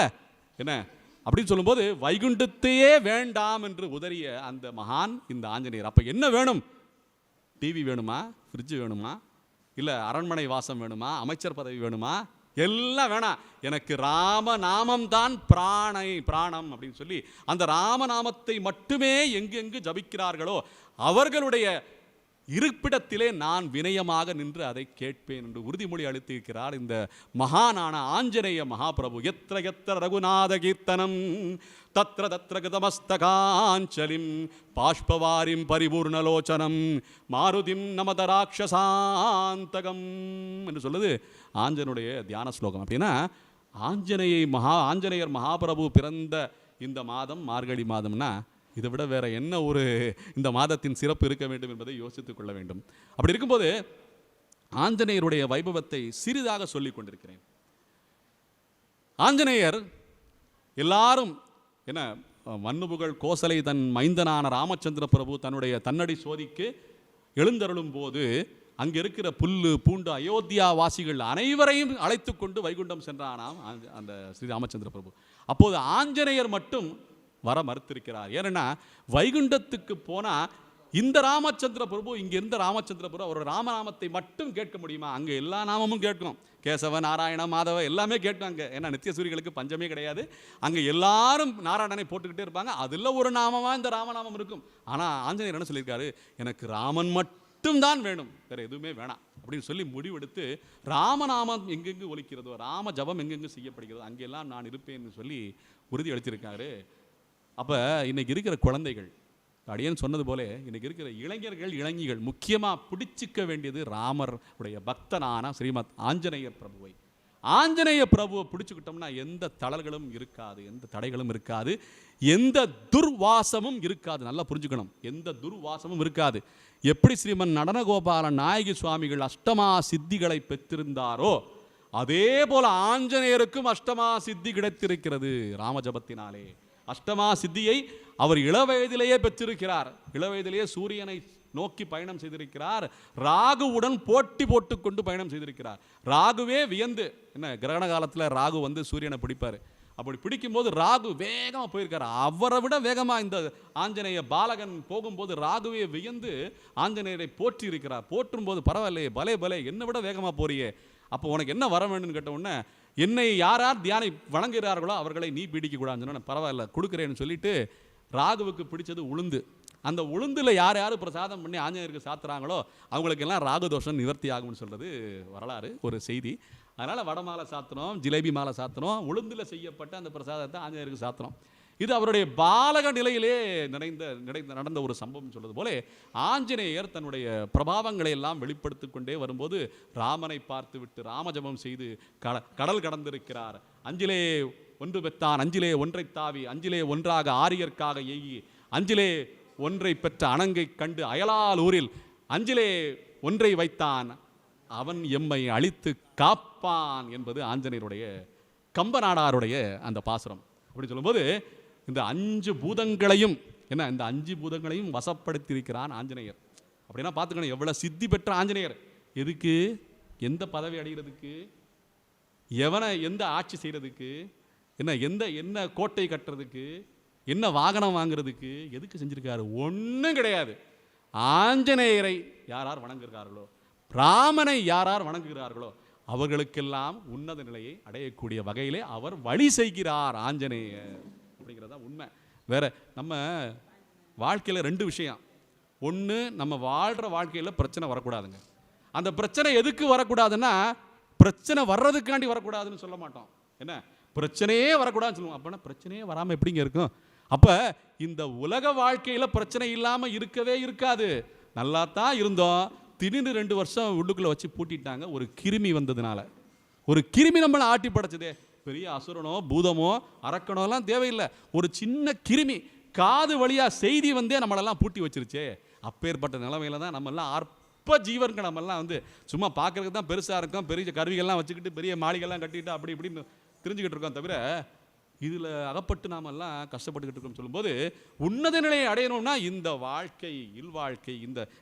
என்ன அப்படின்னு சொல்லும்போது வைகுண்டத்தையே வேண்டாம் என்று உதறிய அந்த மகான் இந்த ஆஞ்சநேயர். அப்ப என்ன வேணும்? டிவி வேணுமா? ஃப்ரிட்ஜ் வேணுமா? இல்லை அரண்மனை வாசம் வேணுமா? அமைச்சர் பதவி வேணுமா? எல்லாம் வேணாம், எனக்கு ராமநாமம் தான் பிராணம் அப்படின்னு சொல்லி அந்த ராமநாமத்தை மட்டுமே எங்கெங்கு ஜபிக்கிறார்களோ அவர்களுடைய இருப்பிடத்திலே நான் வினயமாக நின்று அதை கேட்பேன் என்று உறுதிமொழி அளித்திருக்கிறார் இந்த மகானான ஆஞ்சநேய மகாபிரபு. எத்திர எத்திர ரகுநாத கீர்த்தனம் தத்ர தத்ர கதமஸ்தகாஞ்சலிம் பாஷ்பவாரிம் பரிபூர்ணலோச்சனம் மாருதிம் நமத ராட்சசாந்தகம் என்று சொல்லுது ஆஞ்சனுடைய தியான ஸ்லோகம். அப்படின்னா ஆஞ்சநேயர் மகாபிரபு பிறந்த இந்த மாதம் மார்கழி மாதம்னா இதை விட வேற என்ன ஒரு இந்த மாதத்தின் சிறப்பு இருக்க வேண்டும் என்பதை யோசித்துக் கொள்ள வேண்டும். அப்படி இருக்கும்போது ஆஞ்சநேயருடைய வைபவத்தை சிறிதாக சொல்லிக் கொண்டிருக்கிறேன். ஆஞ்சநேயர் எல்லாரும் என்ன மன்னுபுகள் கோசலை தன் மைந்தனான ராமச்சந்திர பிரபு தன்னுடைய தன்னடி சோதிக்கு எழுந்தருளும் போது அங்க இருக்கிற புல்லு பூண்டு அயோத்தியா வாசிகள் அனைவரையும் அழைத்து கொண்டு வைகுண்டம் சென்றானாம் அந்த ஸ்ரீ ராமச்சந்திர பிரபு. அப்போது ஆஞ்சநேயர் மட்டும் வர மறுத்திருக்கிறார். ஏன்னா வைகுண்டத்துக்கு போனா இந்த ராமச்சந்திர பிரபு இங்க இருந்த ராமச்சந்திர பிரபு அவரோட ராமநாமத்தை மட்டும் கேட்க முடியுமா? அங்க எல்லா நாமமும் கேட்கும். கேசவ நாராயண மாதவ எல்லாமே கேட்கும் அங்க. ஏன்னா நித்திய சூரிகளுக்கு பஞ்சமே கிடையாது. அங்க எல்லாரும் நாராயணனை போட்டுக்கிட்டே இருப்பாங்க. அதுல ஒரு நாமமா இந்த ராமநாமம் இருக்கும். ஆனா ஆஞ்சநேயர் என்ன சொல்லியிருக்காரு, எனக்கு ராமன் மட்டும் தான் வேணும், வேற எதுவுமே வேணாம் அப்படின்னு சொல்லி முடிவெடுத்து ராமநாமம் எங்கெங்கு ஒலிக்கிறதோ ராம ஜபம் எங்கெங்கு செய்யப்படுகிறதோ அங்கெல்லாம் நான் இருப்பேன்னு சொல்லி உறுதி அளித்திருக்காரு. அப்போ இன்னைக்கு இருக்கிற குழந்தைகள் அடியேன்னு சொன்னது போல இன்னைக்கு இருக்கிற இளைஞர்கள் இளைஞிகள் முக்கியமாக பிடிச்சிக்க வேண்டியது ராமர் உடைய பக்தனான ஸ்ரீமத் ஆஞ்சநேயர் பிரபுவை. ஆஞ்சநேய பிரபுவை பிடிச்சுக்கிட்டோம்னா எந்த தளர்களும் இருக்காது, எந்த தடைகளும் இருக்காது, எந்த துர்வாசமும் இருக்காது. நல்லா புரிஞ்சுக்கணும், எந்த துர்வாசமும் இருக்காது. எப்படி ஸ்ரீமன் நடனகோபால நாயகி சுவாமிகள் அஷ்டமா சித்திகளை பெற்றிருந்தாரோ அதே போல ஆஞ்சநேயருக்கும் அஷ்டமா சித்தி கிடைத்திருக்கிறது ராமஜபத்தினாலே. அஷ்டமா சித்தியை அவர் இளவயதிலேயே பெற்றிருக்கிறார். இளவயதிலேயே சூரியனை நோக்கி பயணம் செய்திருக்கிறார். ராகுவுடன் போட்டி போட்டுக்கொண்டு பயணம் செய்திருக்கிறார். ராகுவே வியந்து, என்ன கிரகண காலத்தில் ராகு வந்து சூரியனை பிடிப்பார். அப்படி பிடிக்கும்போது ராகு வேகமாக போயிருக்காரு. அவரை விட வேகமாக இந்த ஆஞ்சநேய பாலகன் போகும்போது ராகுவே வியந்து ஆஞ்சநேயரை போற்றி இருக்கிறார். போற்றும் போது பரவாயில்லையே, பலே பலே, என்னை விட வேகமாக போறியே, அப்போ உனக்கு என்ன வர வேண்டும்னு கேட்ட உடனே என்னை யார் யார் தியானை வணங்குகிறார்களோ அவர்களை நீ பிடிக்க கூடாதுன்னு பரவாயில்ல கொடுக்குறேன்னு சொல்லிட்டு ராகுவுக்கு பிடிச்சது உளுந்து. அந்த உளுந்துல யார் யார் பிரசாதம் பண்ணி ஆஞ்சநேயருக்கு சாத்துறாங்களோ அவங்களுக்கெல்லாம் ராகு தோஷம் நிவர்த்தி ஆகும்னு சொல்றது வரலாறு, ஒரு செய்தி. அதனால வடை மாலை சாத்தினோம், ஜிலேபி மாலை சாத்தினோம், உளுந்துல செய்யப்பட்ட அந்த பிரசாதத்தை ஆஞ்சநேயருக்கு சாத்தினோம். இது அவருடைய பாலக நிலையிலே நடந்த ஒரு சம்பவம் சொல்வது போல ஆஞ்சநேயர் தன்னுடைய பிரபாவங்களை எல்லாம் வெளிப்படுத்தி கொண்டே வரும்போது ராமனை பார்த்து விட்டு ராமஜபம் செய்து கடல் கடந்திருக்கிறார். அஞ்சிலே ஒன்று பெற்றான், அஞ்சிலே ஒன்றை தாவி, அஞ்சிலே ஒன்றாக ஆரியர்க்காக எய்யி, அஞ்சிலே ஒன்றை பெற்ற அணங்கை கண்டு அயலால் ஊரில் அஞ்சிலே ஒன்றை வைத்தான், அவன் எம்மை அழித்து காப்பான் என்பது ஆஞ்சநேயருடைய கம்பநாடாருடைய அந்த பாசுரம். அப்படி சொல்லும்போது இந்த 5 பூதங்களையும் இந்த 5 பூதங்களையும் வசப்படுத்தியிருக்கிறான் ஆஞ்சநேயர். அப்படின்னா பார்த்துக்கணும் எவ்வளவு சித்தி பெற்ற ஆஞ்சநேயர். எதுக்கு? எந்த பதவி அடைகிறதுக்கு, எந்த ஆட்சி செய்யறதுக்கு, என்ன கோட்டை கட்டுறதுக்கு, என்ன வாகனம் வாங்குறதுக்கு, எதுக்கு செஞ்சிருக்காரு? ஒன்றும் கிடையாது. ஆஞ்சநேயரை யார் வணங்குகிறார்களோ, ராமனை யார் வணங்குகிறார்களோ அவர்களுக்கெல்லாம் உன்னத நிலையை அடையக்கூடிய வகையிலே அவர் வழி செய்கிறார் ஆஞ்சநேயர் அப்படிங்கிறதா உண்மை. வேற நம்ம வாழ்க்கையில் 2 விஷயம். ஒன்று, நம்ம வாழ்கிற வாழ்க்கையில் பிரச்சனை வரக்கூடாதுங்க. அந்த பிரச்சனை எதுக்கு வரக்கூடாதுன்னா பிரச்சனை வர்றதுக்காண்டி வரக்கூடாதுன்னு சொல்ல மாட்டோம். என்ன பிரச்சனையே வரக்கூடாதுன்னு சொல்லுவோம். அப்படின்னா பிரச்சனையே வராமல் எப்படிங்க இருக்கும்? அப்போ இந்த உலக வாழ்க்கையில் பிரச்சனை இல்லாமல் இருக்கவே இருக்காது. நல்லா தான் இருந்தோம், திடீர்னு 2 வருஷம் உள்ளுக்குள்ளே வச்சு பூட்டிட்டாங்க ஒரு கிருமி வந்ததுனால. ஒரு கிருமி நம்மளை ஆட்டி படைச்சதே. பெரிய அசுரனோ பூதமோ அரக்கனோலாம் தேவையில்லை, ஒரு சின்ன கிருமி காது வழியா செய்தி வந்தே நம்மளெல்லாம் பூட்டி வச்சிருச்சே. அப்பேற்பட்ட நிலைமையில தான் நம்மெல்லாம் அற்ப ஜீவன்கள். நம்மெல்லாம் சும்மா பார்க்கறதுக்கு தான் பெருசாக இருக்கும், பெரிய கருவிகள்லாம் வச்சுக்கிட்டு பெரிய மாளிகைலாம் கட்டிட்டு அப்படி இப்படின்னு தெரிஞ்சுக்கிட்டு இருக்கோம். தவிர இதில் அகப்பட்டு நாமெல்லாம் கஷ்டப்பட்டுக்கிட்டு இருக்கோம். சொல்லும்போது உன்னத நிலையை அடையணும்னா இந்த வாழ்க்கை இல்வாழ்க்கை,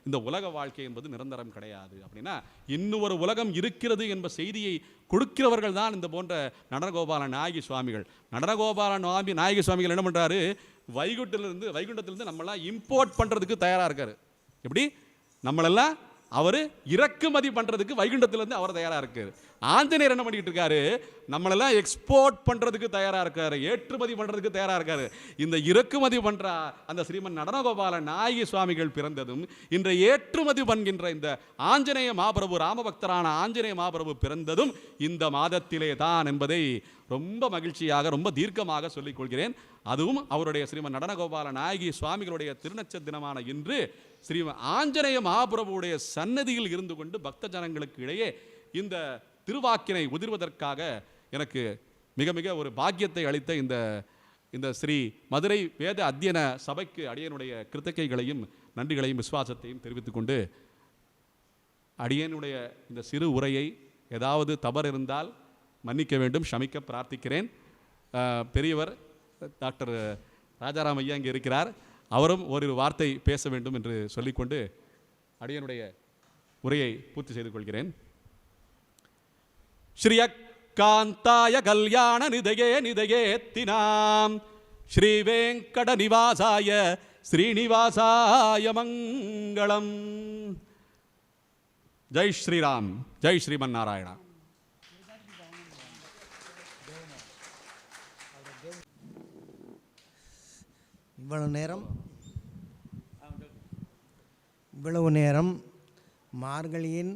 இந்த உலக வாழ்க்கை என்பது நிரந்தரம் கிடையாது. அப்படின்னா இன்னொரு உலகம் இருக்கிறது என்ற செய்தியை கொடுக்கிறவர்கள் தான் இந்த போன்ற நடனகோபால நாயகி சுவாமிகள். நடனகோபால நாயகி சுவாமிகள் என்ன பண்ணுறாரு, வைகுண்டத்திலிருந்து நம்மளாம் இம்போர்ட் பண்ணுறதுக்கு தயாராக இருக்காரு. எப்படி நம்மளெல்லாம் அவர் இறக்குமதி பண்றதுக்கு வைகுண்டத்திலிருந்து அவர் தயாரா இருக்காரு. ஆஞ்சநேயர் என்ன பண்ணிட்டு இருக்காரு, நம்மளெல்லாம் எக்ஸ்போர்ட் பண்றதுக்கு தயாரா இருக்காரு, ஏற்றுமதி பண்றதுக்கு தயாரா இருக்காரு. இந்த இறக்குமதி பண்ற அந்த ஸ்ரீமன் நடனகோபால நாயகி சுவாமிகள் பிறந்ததும், இன்று ஏற்றுமதி பண்கின்ற இந்த ஆஞ்சநேய மாபிரபு, ராமபக்தரான ஆஞ்சநேய மாபிரபு பிறந்ததும் இந்த மாதத்திலே தான் என்பதை ரொம்ப மகிழ்ச்சியாக, ரொம்ப தீர்க்கமாக சொல்லிக் கொள்கிறேன். அதுவும் அவருடைய ஸ்ரீமன் நடனகோபால நாயகி சுவாமிகளுடைய திருநட்ச தினமான இன்று ஸ்ரீ ஆஞ்சநேய மகாபிரபுடைய சன்னதியில் இருந்து கொண்டு பக்த ஜனங்களுக்கு இடையே இந்த திருவாக்கினை உதிர்வதற்காக எனக்கு மிக மிக ஒரு பாக்கியத்தை அளித்த இந்த ஸ்ரீ மதுரை வேத அத்தியன சபைக்கு அடியனுடைய கிருத்தகைகளையும் நன்றிகளையும் விசுவாசத்தையும் தெரிவித்துக் கொண்டு, அடியனுடைய இந்த சிறு உரையை ஏதாவது தவறு இருந்தால் மன்னிக்க வேண்டும், ஷமிக்க பிரார்த்திக்கிறேன். பெரியவர் டாக்டர் ராஜாராம் ஐயா இங்கே இருக்கிறார், அவரும் ஒரு வார்த்தை பேச வேண்டும் என்று சொல்லிக்கொண்டு அடியனுடைய உரையை பூர்த்தி செய்து கொள்கிறேன். ஸ்ரீயக்காந்தாய கல்யாண நிதயே நிதயேத்தினாம் ஸ்ரீ வெங்கட நிவாசாய ஸ்ரீனிவாசாய மங்களம். ஜெய் ஸ்ரீராம், ஜெய் ஸ்ரீமன் நாராயணா. இவ்வளவு நேரம் மார்கழியின்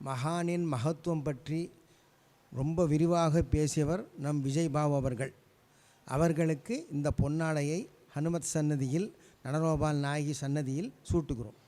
மகானின் மகத்துவம் பற்றி ரொம்ப விரிவாக பேசியவர் நம் விஜய்பாபு அவர்கள். அவர்களுக்கு இந்த பொன்னாடையை ஹனுமத் சன்னதியில், நடனகோபால் நாயகி சன்னதியில் சூட்டுகிறோம்.